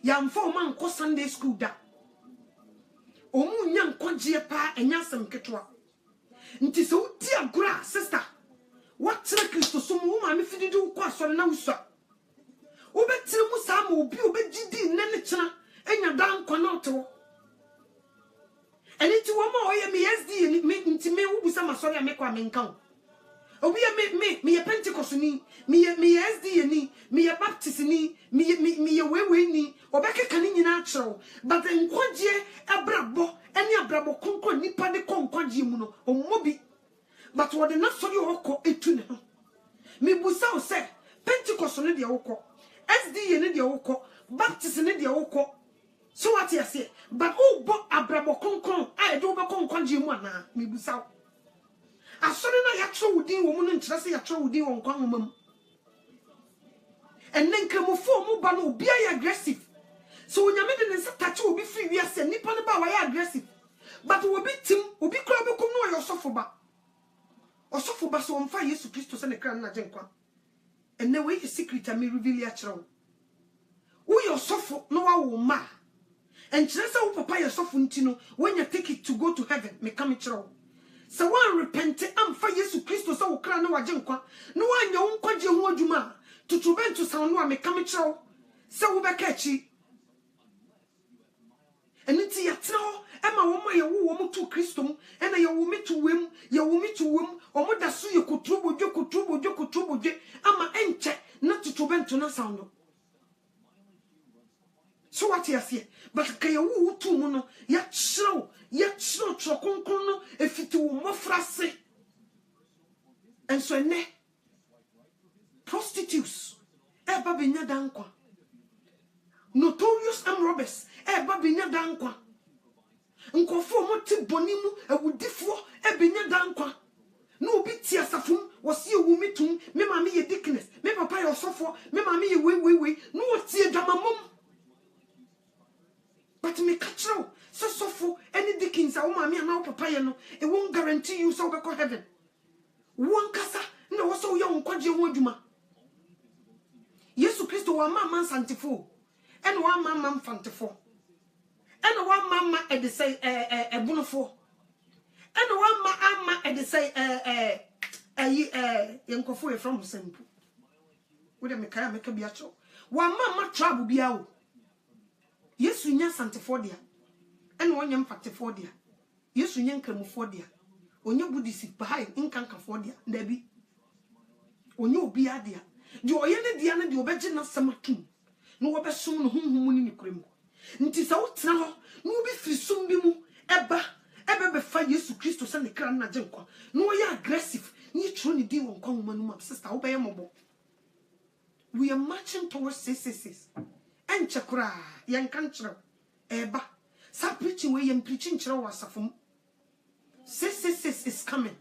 ya mfa wo man ko Sunday school da o mu nya nkwaje pa enya asem ketwa nti se uti agura sister what Kristo so mu mame fididi wo kwa so na wusua wo betire mu sa ma obi obegidi ne kyena enya dan kwa na oto eni ti wo ma oye me SD ni nti me wo busa ma sorry amekwa me nkan obi me ye Pentecost ni me ye SD ni me ye Baptist ni me ye wewe ni obekeka ni nyina akyerew but nkwaje abrabo eni abrabo konkon nipa de konkwaje mu no ommobi but wo de na sorry hokọ etu ne ho me busa o se Pentecost ni de hokọ SD ni de hokọ Baptist ni de hokọ so what you say but o bo abrabo konkon a de wo be konkwaje mu ana me busa asori na yatro wudin wo mu no nkyere se yatro wudin wo nkwan homam enne nkramofo mu ba no obi ay aggressive so onyame de nse tache obi free wi ase nipa ne ba wa aggressive but obi tim obi kura be kom no osofo ba so omfa Yesu Kristo se ne kra na je nkwa enne we secret am reveal ya kyerɛ wo yo osofo no wa wo ma And just say, papa, you're so funtino when you take it to go to heaven, me come chro. So one repent, I'm for Jesus Christ, so crown no ajenkwa. No one your own kwaji huajuma to chuben to sound one me come chro. So we catchy. And it's yatno, Emma woman, your woman to Christum, and your woman to wim, your woman to wim, or what that so you could trouble, Ama enche, not to chuben to no sound. So what you say? But kayawu tu mono ya chro chokonkono efitu mo frase. And so ne prostitutes eba benya dankwa. Notorious armed robbers eba benya dankwa. Nkofo mo ti bonimu ewudifo ebenya dankwa. No bi ti asafum wasi ewumitum me mama ye dickness me papa ye osofo me mama ye we no ti adwamamom. But me catch you, so any dickens, a woman, and now papa, it won't guarantee you so go heaven. One casa, no, so young, quadri wojuma. Yesu Christo, 1 man santifo, and 1 man fantifo, and 1 mamma at the say a bonofo, and 1 mamma at the say young coffee from Simple. Would I make a biacho? 1 mamma trouble be out. Yes, we nya santifodia. And one yam fatifodia. Yes, we yan cremofodia. Onye budisi bahai inkanka fodia. Debi. Onye obiadia. Di oyene diana di obeje na samatum. No obe sum no humhumuni ni kremu. Nti sa wotena ho, no obi firi sum bi mu eba be fa Yesu Kristo se ne kra na jenkwa. No oye aggressive. Ni tro ni di won kwa manum sister obe mobo. We are marching towards 666. And chakra, young country, eba. Sa preaching where you preaching chro wasafum. 666 is coming.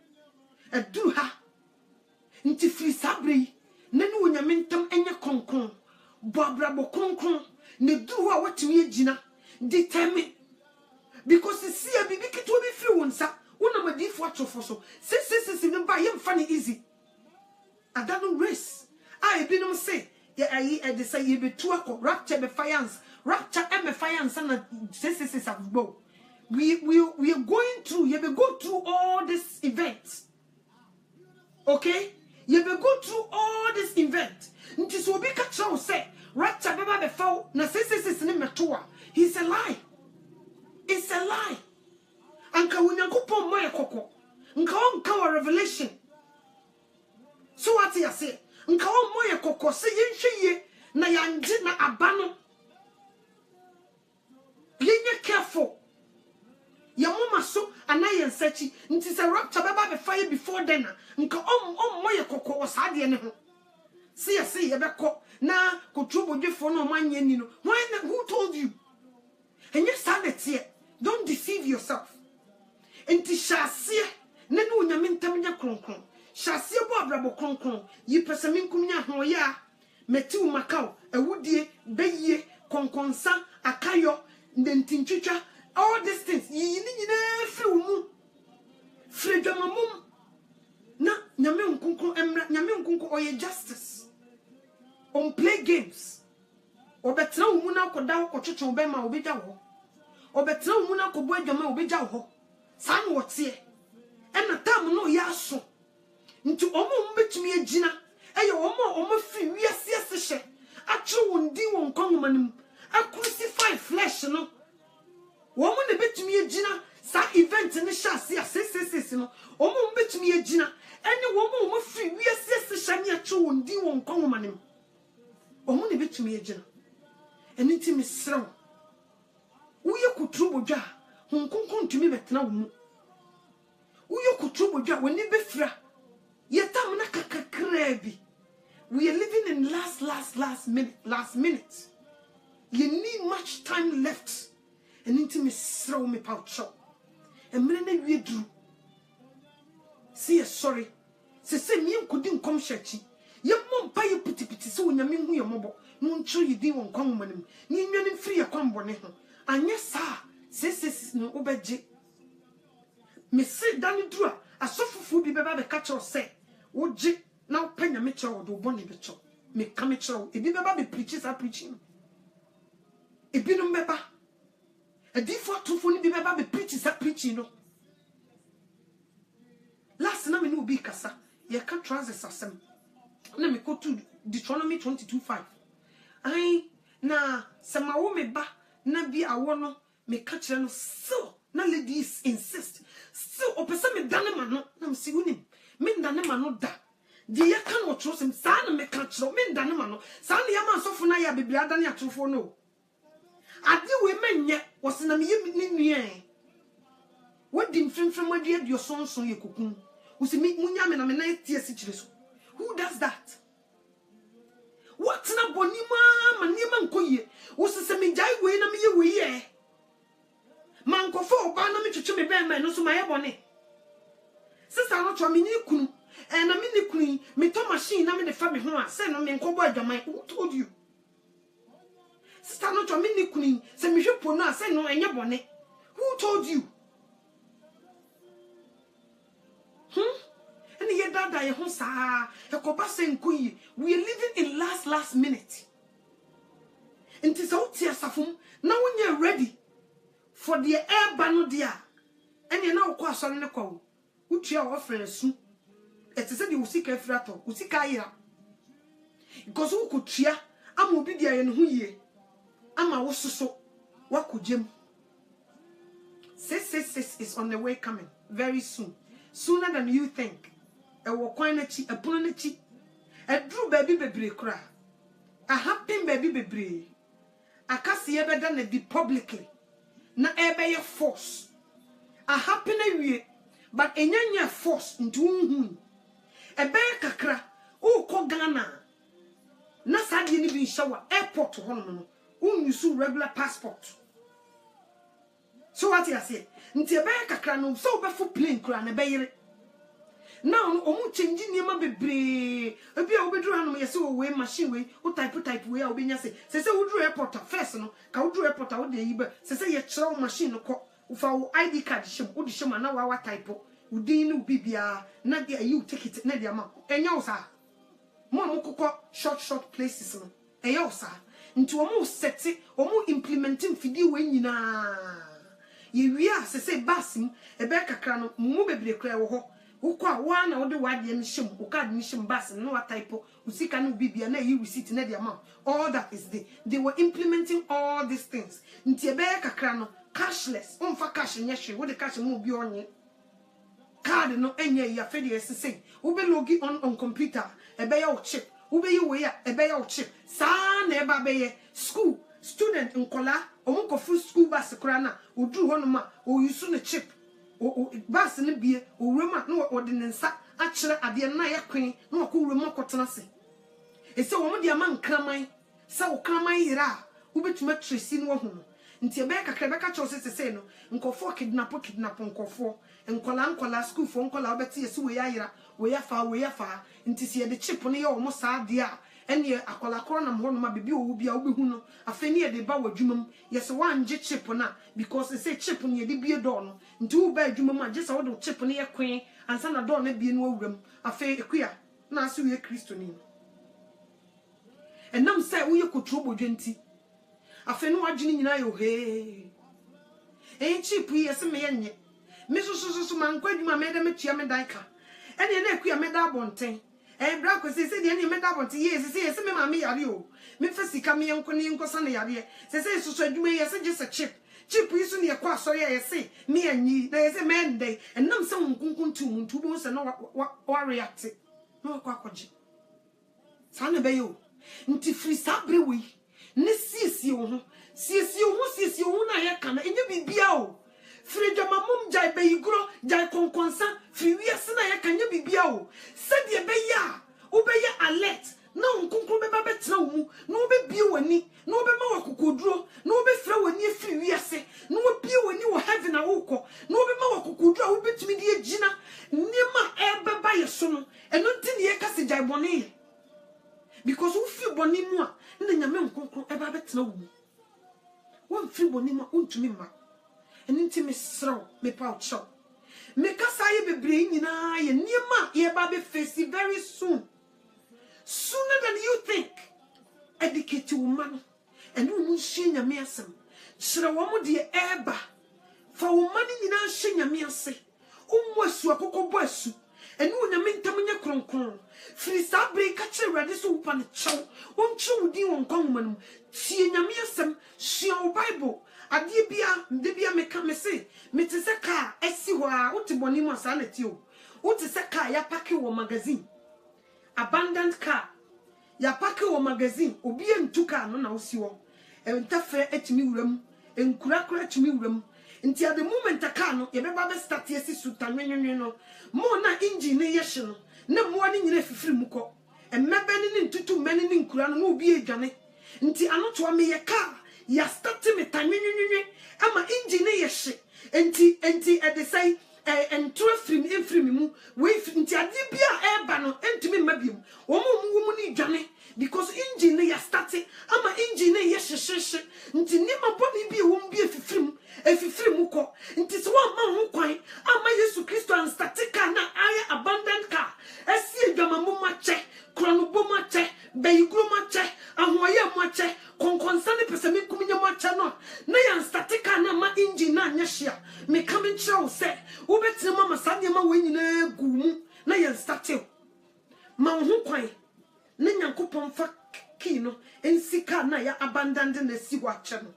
A do ha. Nti free sabri. Nenu nyamentam enya konkon. Babra bo konkon. Ne do ha what we jina. Determine. Because the see a baby kit will be free one sa. Una ma diff watch for so. 666 in the buy him funny easy. I don't race. I been say. They say you be too rapture be fiance, rapture and fiance and this have both. We are going through. You be go through all these events. Okay, you be go through all this event. Nti so be catch out say rapture be fall na this ni metua. He's a lie. It's a lie. Anka unyankopon moye koko. Nka revelation. So what you say? Nka o moye koko se yenhwe na yanje na abano yenye careful ya mama so anaye nsachi nti se rapture beba be fire before then nka o moye koko osade ne ho se ye be ko na kotubodwefo no manye ni no who told you? And you sanity, don't deceive yourself. Nti shasie ne no nyamentam nya kronkron shasie bo abrabo kronkron yi pesaminkum nya ho ya metiu makao ewudie beye konkonsa akayo ndentintwitwa all these things yi ni nyina firi mu firi dwamamum na nyame nkunkun emra nyame nkunkun oye justice on play games obetra mu na koda okotwetwe be ma obegya ho obetra mu na kobo adwama obegya ho san wote ena tam no ya so nti omo mbetumi agina eye omo fi wiase asehye atru wondi won kongomanim a crucify flesh no womo ne betumi agina sa event ne hyase asesesese no omo mbetumi agina ene womo fi wiase asehye ne atru wondi won kongomanim omo ne betumi agina ene nti mesrew uye kutru bodwa honkonkon tumi betena wo mu uye kutru bodwa woni befira yetam na kakakrebi. We are living in last minute. You need much time left. And intimate throw me pouch up. And many we drew. See, sorry. Say me couldn't come churchy. Your mom pay you pity so when you mean who your mobile. No show you did one common. You free a combone. And yes, sir. Says no obeje. Me say Danny Drew. A sofa food be the catcher say. Would now penya me chow do bonny becho. Me come chow. If you be preachers are preaching. If you don't remember, A default to phone be baba be preaching sa preaching no. Last na me no be kasa. Ye can trousers asem. Na me go to Deuteronomy 22:5. Ai na sama wo me ba na bi awo no me ka kire no so na ladies insist. So opesa me dane ma no na me si unim. Me dane ma no da. De ye kan wo trosem sa na me ka kire me dane ma no. Sa na ya man sofo na ya bebia dane atrofo no. Ade we menye wose na me ye ni nue. Wodi mfimfim ade ade osonson ye kokun. Wose me munya me na me na tie si kire so. Who does that? What's na bonima manima nkoye. Wose se me jai we na me ye we ye. Mankofo oba na me twetwe me ben man no so maye bone. Sister no twa me ni kunu. Na me ni kunu me to machine na me de fa me ho a say no me nkobo adwaman. Who told you? Sister no twa me ni kunu se me hwepo no a say no enye bone. Who told you? And ye dada ye ho sa ekoba se nkoyi. We are living in last minute. Nti so ti asafum na wonye ready for the air bano dia. And ye na wo kwa asore ne kwa wo. Utua wo frɛ su. Ete se de usika afrato, usika yira. Because wo kutua ama obi dia ye ne ho yie. Ama wo soso wakugem. 666 is on the way coming very soon. Sooner than you think. E wo kwan na chi, epono na chi. E dru baby bebre kra. A happen baby bebre. Akase ye beda na be publicly. Na ebe ye force. A happen na wie, but enyanya force ntu unhu. Ebe kakra, o ko Ghana. Na sadie ni bi shower airport hono no. Unyusu regular passport. So what you say? Nti ebe kakra no so be full plane kra na be yire. Now omu change niema bebre. Ebi a obedru hanom yese o we machine we, o type we a obenya se. Se wodru airport first no, ka wodru airport wo de yi be. Se ye kire machine no ko. Ufa wo ID card shem, wo di shem na wa type. Udin no bibia na de you take it na de ama. Enya wo sa. Mo amukoko short places no. Eya wo sa. Nti omu seti, omu implementing fidi we nyina. Ye wi a se basim ebe kakra no mu bebre kra wo ho. Ukwa wana ode wade ni shim ukad ni shim bas no wa type usika no bibia na yi receipt na the amount. All that is there. They were implementing all these things. Nti ebe kakra no cashless onfa cash nyehwe wo de cash mu bi onye card no enye ya fe de sese wo be logi on computer ebe ya o chip wo be yi we ya ebe ya o chip sa na eba be ye school student nkola omo kofu school bus kra na oduru hono ma o use no chip o bus ne bie o wema na o de nsa a kire ade na ya kwen na ko wema kotena se ese wo mo de ama nkraman sa wo kraman yira wo betuma tresi no ho nti ebe kakra be ka chose sese no nkofo kidnap nkofo nkola school for nkola obeti yesi we yira we yafa nti se de chip no ye o mo sa de a ene akola koro na mo no ma bebi owu bia obehu no afeni ye de ba wadwumam yesi wanje chip na because say chip no ye de bie do no nti wo ba adwumam a jesa wo de chip no ye kwen ansa na do na bie no awuram afa ekua na aso ye Kristo ni enam say wo ye kotro bodwenti afenu adwini nyina yo he chip yesi me yenye me so man kwadwuma me de metua me daika ene na ekua me da bonten bra ko se de ene me da bonten yesi me ma me yare o me fa sika me yenko ne yenko sa na yare se so adwuma yesi je se chip yisu ne yakwa so yesi me anyi na yesi me ndai enam se nkunkun tu bo se na wa react na wa kwakoje sa na be yo nti free sabre we ne siesie wo na ye kana enye bibia o free jama mum jai be igro jai konkonsa free wiase na ye kanya bibia o se de be ya wo be ya alert na nkunkun be ba betra wo mu na wo be bie wani na wo be ma wakokoduro na wo be fra wani free wiase na wo bie wani wo heaven na wo kɔ na wo be ma wakokoduro wo betumi de agina niema ebe ba ye so no eno nti ne ye kase jai bone because wo fi bone mu a na nyame nkunkun eba betra wo mu won fi bone mu untumi ma eno nti me srew me pa ucho me kasa ye bebre nyina ye niema ye ba be face very soon, sooner than you think. Educate woman and you mun she nyame asem Shira womu de eba. Fa wo mani nyina hye nyame ase. Ummu asu akoko bo asu. Enu nyame ntam nya kronkron. Firi sa bre ka kire wrade so wupa ne chew. Wonche wudi won kwanmanum. Tie nyame asem, hye wo Bible. Ade bia, de bia meka me se, mete se ka esi ho a wote boni mu asa na ti o. Wote se ka ya pake wo magazine. Abandoned car. Ya pake wo magazine, obi entu car no na osi wo. Entafe etimi wuram, enkurakura etimi wuram. Nti at the moment a car no, ye beba be start yesi suta nwenwenwe no. Mo na engine ye hye no. Na mo ani nyina fifiri mu kɔ. Emmebe ni ntutu mani ni nkura no obi edwane. Nti anoto ame ye car. Ya start me tanwenwenwe ama engine ye hye. Enti e de say entro free mu we nti ade bia eba no entumi mabiem. Omo ni dwane because engine ya start ama engine ye hye. Nti nima boni bi wo bi efifiri mu kɔ. Nti so wa ma ho kwan ama Yesu Kristo an start car na aye abandoned car. Esi edwama mu ma che, krono bo ma che, beyigro ma che, ahoye ma che, konkonsane pesemi kuminya ma che no. Na ya start car na ma engine na anya hia. Me come chow say, wo betre mama sade ma we nyina gu mu na ya start ma ho kwan. Na Nyankopon fa ki no ensi car na ya abandoned na si wa che no.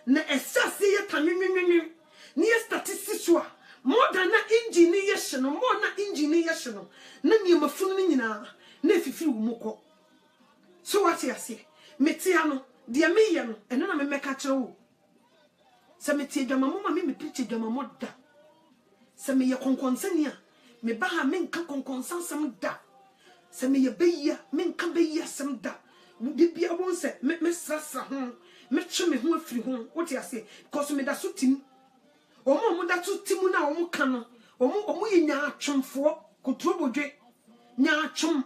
Na esase ye tanwenwenwen ni ye statistics wa more than na engine ye hye no more na engine ye hye no na niema funu ni nyina na efifiri wo mukɔ. So what you say metia no de me ye no eno na me meka kire wo se metie dwama mama me preach dwama modda se me ye konkonsani a me ba ha me nka konkonsansam da se me ye beya me nka beya sem da de bia won se me srasra ho me twe me ho afiri ho what you say because me da so tim omo da so tim na omo ka no omo ye nya atwomfo kotrobodwe nya atwom.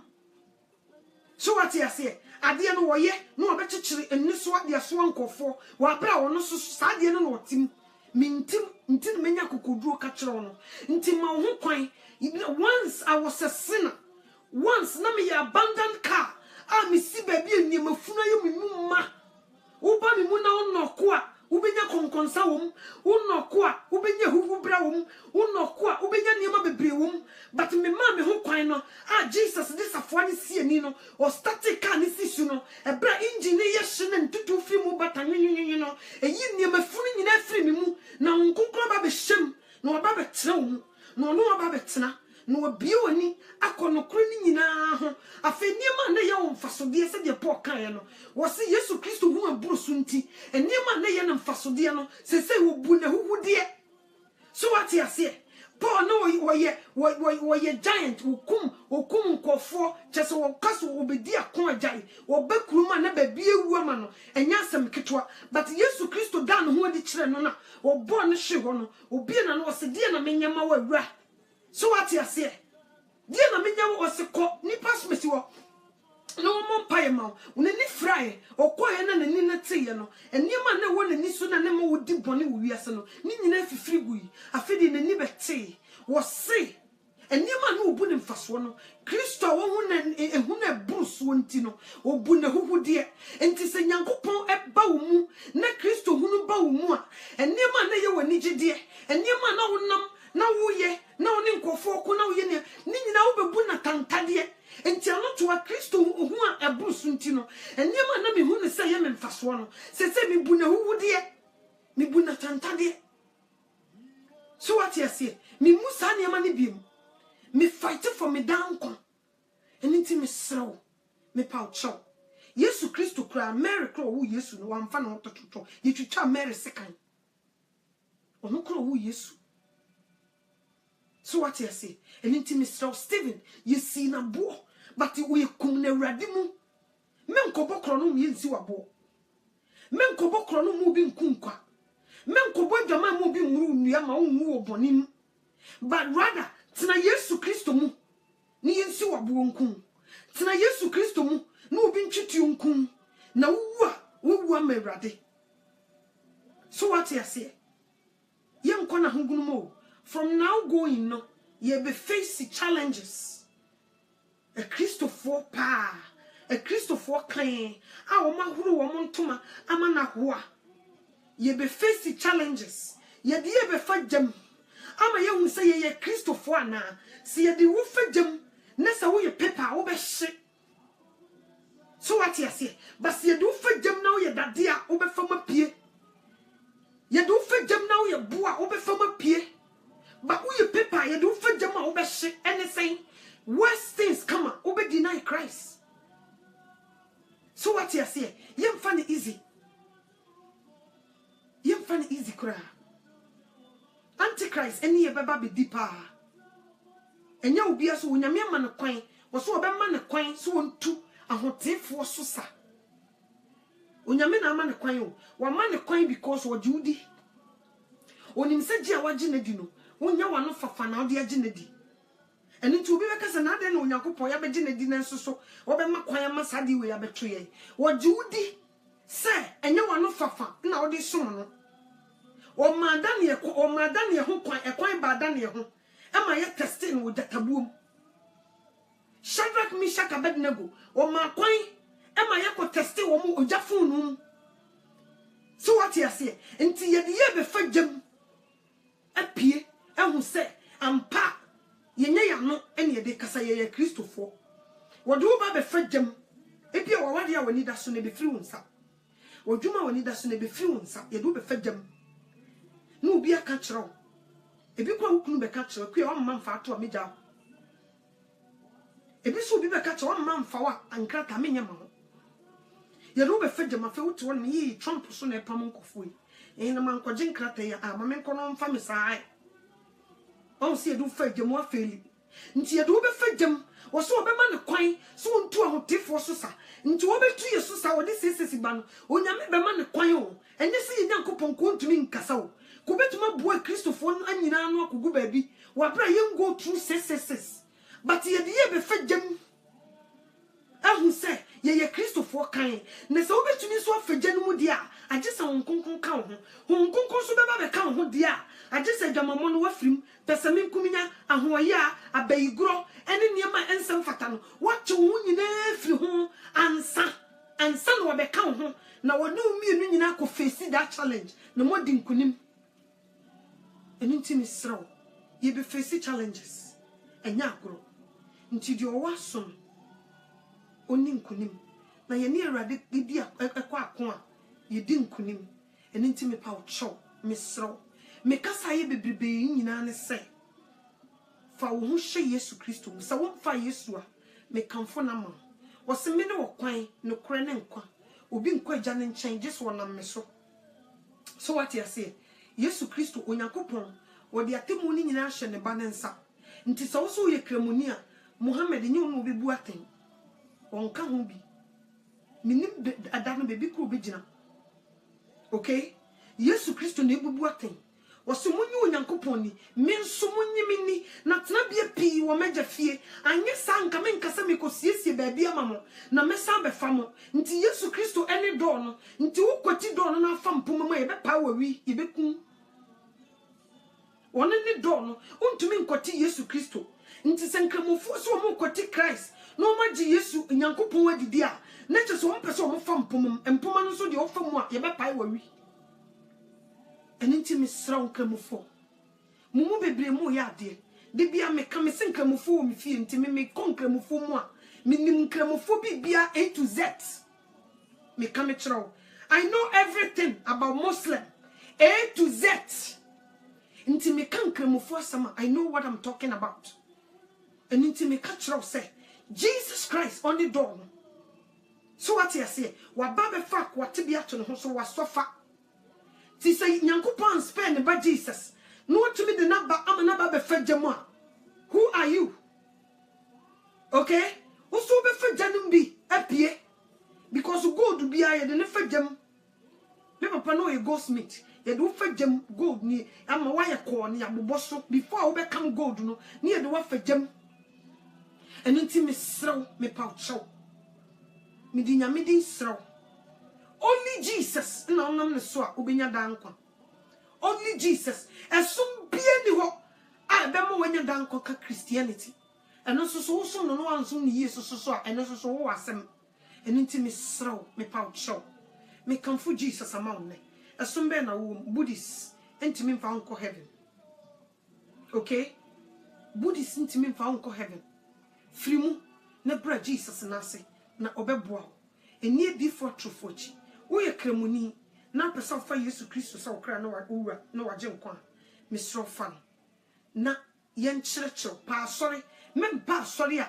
So what you say ade no wo ye no obekekere eniso ade so nkofo wa bra wo no so saade no otim mintim ntin menya kokoduro ka kire no nti ma ho kwan. Once I was a sinner, once na me abandoned car a me si baby eni mafuna ye mu ma wo ba me mu na onoko a ubenya konkonsa wom unoko a ubenya huhu bra wom unoko a ubenya niema bebre wom but me ma me ho kwan no Jesus this afani si ani no o static car ni sisu no ebra engine ye hye na ntutu fi mu bata nwenwenwen no eyi niema funu nyina afiri me mu na nkonkro ba be hyem na oba be tena wo no no oba be tena no obi oni akonokro ni nyina ho afeniema na ye wo mfasode se de Paul kan ye no wo se Yesu Kristo hu aburu su nti eniema na ye na mfasode no se wo bu na huhude. So what you say Paul no wo ye giant okum nkofo chese wo kaso obedi akon agyan wo bakuruma na ba bie wuama no enya asem ketwa but Yesu Kristo da no ho adi kire no na wo bo no hwe ho no obi na no wo se die na menyama wa wura. So what you say die na menyama wo se ko ni pasmesi wo no mo mpaye ma una ni fry okoye na nani na teye no eniema na wo nani so na ne mo wodi bone wo wiase no ni nyina fifiri gui afedi nani bete wo se eniema na obu ne mfaso no Kristo wo hu na ehu na bruce wonti no obu na huhude enti se Nyankopon eba wo mu na Kristo hu no ba wo mu a eniema na ye wani gide eniema na wonam na wo ye na oni nkofo ko na wo ye ni nyina wo bebu na tantade enti anoto a Kristo hu a ebrusu nti no eniema na me hu ne se ye me mfaso no se me bu na huhude me bu na tantade. So what you say me musa niema ne biem me fight for me down kon enti me srew me paucho Yesu Kristo kra Mary kra wo Yesu no wamfa na otototo yitwitwa Mary sekan ono kra wo Yesu. So what you say enti me srew Stephen you see na bo but we kum na wrade mu me nkobo kro no me nsi wabo me nkobo kro no mu bi nkunkwa me nkobo adwama mu bi nwuru nnua ma wonwu obonim but rather tina Yesu Kristo mu ni yensi wabo nkum tina Yesu Kristo mu na obi ntwetwe nkum na wuwu amawrade. So what you say yen kona hungunu mo from now going no ye be face challenges a Christopher pa a Christopher kan a wo mahuru wo montoma ama na ho a ye be face challenges ye de ye be fa jam ama ye hu say ye Christopher ana se ye de wo fa jam na sa wo ye paper wo be hye so what you say but ye do fa jam na wo ye dade a wo be fa ma pie ye do fa jam na wo ye bo a wo be fa ma pie but wo ye paper ye do fa jam a wo be hye anything worst things come up wo be deny Christ. So what you say ye mfa easy yem fan easy kura antichrist eni ye beba be deeper enya obi aso onyame ma ne kwan wo so obema ne kwan so wontu ahotefo so sa onyame na ma ne kwan o wa ma ne kwan because wo judi onim se gi a waje na di no wonya wa no fafa na ode age na di eni nti obi be kasa na ade na onyankopon ya be gi na di na nso so obema kwan ma sa di we ya beto ye wo judi se enya wa no fafa na ode som no o madane ho kwan ekwan ba dane ho ema ye testing wo databuom Shadrach Meshach Abednego o ma kwan ema ye ko testi wo mu ojafun no so what you say enti ye de ye be fagem apie ehu se ampa ye nya ya no ene ye de kasa ye Christopher wo do ba be fagem epia wo wade a woni da so ne be firi wonsa wo dwuma woni da so ne be firi wonsa ye do be fagem no obi aka kyerɛw ebi kwa wukunu be ka kyerɛw kwa o mamfa ato amegya ebi so obi be ka kyerɛw o mamfa wa ankrata menya ma ho ye do be fagem afa woto won yi Trump so na epam nkofo yi na man kwaje nkrata ya ama men kono mfa me sai on se do fagem wa feli nti ye do be fagem wo so obema ne kwan so ontu ahotefo so sa nti wo betu yesu sa wo de sesesi ba no onyame be ma ne kwan o enye se nyankopon ko ntumi nkasa o ko betuma boy Christopher anyina no akogu ba bi wa bra ye go through sesses but ye de ye be fagem ahu se ye Christopher kan ne se wo betumi so afagye no mu dia agye se honkonkon kan ho honkonkon so beba be kan ho dia agye se dwamamo no wafrim pese min kuminya ahoye a abayigro ene niema ensem fata no wache ho nyina firi ho ansa no be kan ho na wonu mienu nyina ko face that challenge na modi nkunim eni ntimi sraw ye be face challenges enya agro nti di o wasom oni nkunim na ye ne awrade bibia ekwa akon a ye di nkunim eni ntimi pa o chow me sraw me kasa ye bebrebe nyina ne se fa wo ho hye Yesu Kristo sa wo fa Yesu a me kamfo na ma wo se me ne wo kwan no kore ne nkwa obi nkwa agya ne nchen je so na me so what you say Yesu Kristo onyankopon wo de atemu ni nyina hye ne ba ne nsa nti sa wo so ye kramuni a Muhammad nyi wo obi bu aten wonka ho bi minim adano bebi ko obi gina okay Yesu Kristo na ebubu aten wose munyi onyankopon ni menso munyi mini na tena bia pi wo magya fie anye sanka menkasa mekosiesie ba bia mamo na mesa be famo nti Yesu Kristo ene do no nti wo kwati do no na fa mpoma ye be pa wawi ye be kun wona ni do no untumi nkwati Yesu Kristo nti senkramofo so mo kwati Christ no magye Yesu onyankopon wadidi a na kyese wo mpese wo fa mpoma no so de wo fa mu a ye be pa wawi enti misra nkramufo mumu bebre mu ya de bia me ka me senkramufo mi fie enti me konkramufo mu a minim nkramufo bibia A to Z me ka me kyerɛw I know everything about Muslim A to Z enti me ka nkramufo asama I know what I'm talking about enti me ka kyerɛw say Jesus Christ on the door so what you say wa ba be fa kwa tibia to no ho so wa sofa ti say nyankopon spend ba Jesus no to me the number amana be fagem a who are you okay also be faganum bi apie because gold bi aye de ne fagem me papa no e goldsmith ye do fagem gold ni ama wa ye ko ni aboboso before we become gold no ni ye do wa fagem enti me srew me paucho me di nyame din srew only Jesus na onam ne so a obenya dankwa only Jesus esum bie ni ho a be mo wanya dankwa ka Christianity eno so so no anso ni Jesus so a eno so wo asem enti me srew me paucho me kamfo Jesus amawne Asumbe na wo Buddhist ntimi mfa nko heaven. Okay? Buddhist ntimi mfa nko heaven. Frimu na bra Jesus na ase na obeboa. Enie before trofochi. Wo ye kremuni na pesa fa Yesu Kristo sa okra na wa na waje nkwa. Misro fan. Na yen chirechiro pa sorry. Mem pa sorry a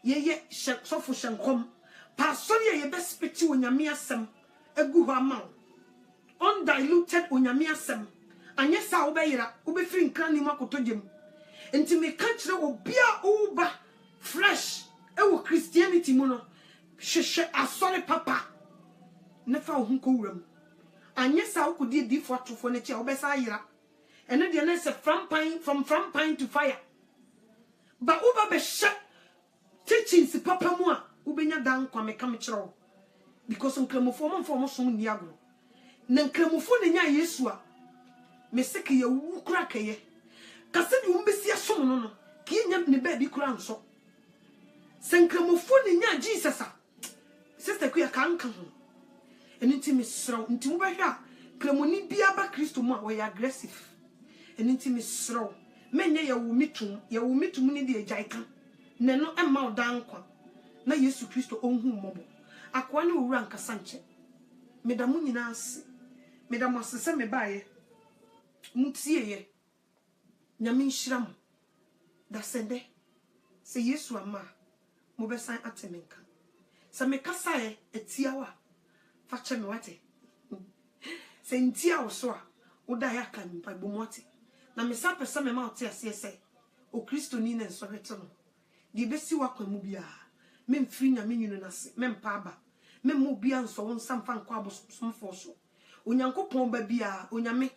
ye sofo hyenkom. Pa sorry a ye bespeti onyame asem egu ho ama. Undiluted onyame asem. Anye sa obeyira obefiri nkran ni makotojem. Enti me ka kire obia uba fresh ewo Christianity mu no hwehwe asore papa nefa wo hunko wuram. Anye sa ukudi di fo atofo na chi a obesa ayira. Ene de na se from pine to fire. Ba uba be hye teachings papa mu a ubenya dan kwa me kam kire wo. Because nkramofo mo so ni agro. Na nkramofo na nya Yesu a meseke ye wu kura kaye. Kase ni umbesi asom no no ki nya ne ba bi kura nso. Senkramofo na nya Jesus a sister ku ya kanka ho. Eni nti mesro nti wo behwa kramoni bia ba Kristo mu a we aggressive. Eni nti mesro menye ya wu mitum ni de agyaika. Ne no emma odan kwa. Na Yesu Kristo onhu mmobo. Akwa na owura nkasa nche. Medamu nyina ase. Medamu asese me baaye. Mutie ye. Nyame nhyiram. Da sende. Se Yesu ama. Mo besan atemenka. Se me kasa ye etiawa. Fa che me wate. Se ntia wo so a woda ya kan mpa bomote. Na me sa pesa me ma ote ase se. O Kristo ni na nso hwete no. Di besi wakwa mu bia. Memfiri nyame nyunu nase. Mempa aba. Memmo bia nso won samfa nkwa abosomfo so. Onyankopon ba bia onyame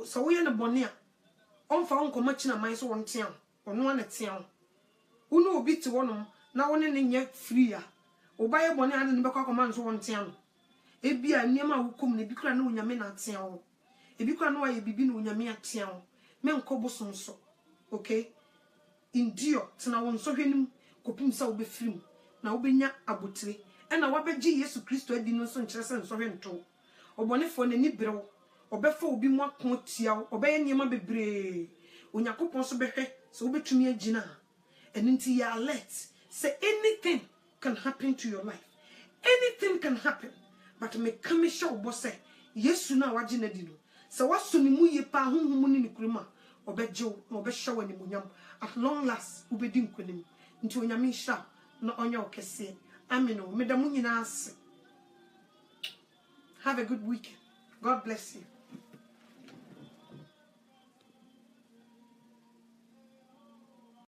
so wo ye ne bone a onfa onkoma kina man so won tia ono na tia wo obi ti wonom na woni ne nya free a obaye bone ade ne bekwa koma nso won tia no ebia niam a wukom ne bikura na onyame na tia wo ebikura na waye bibi na onyame atia wo menkoboso nso okay indio tena won so hwenim kopim sa obefirim na obenya abotire ena wabegye Yesu Kristo adi no so nkyerese nso hwento obonefo na ni brew obefo obi mu akon tia wo obeye niam bebre onyakopon so behwe so obetumi agina eninti ya alert say anything can happen to your life. Anything can happen, but me come show boss say Yesu na wagye na di no se waso ni mu ye pa honhom ni ni kuruma obegye obehwe wani munyam at long last ubedi nkonim nti onyame hya na onya okese amen o medamu nyina ase. Have a good weekend. God bless you.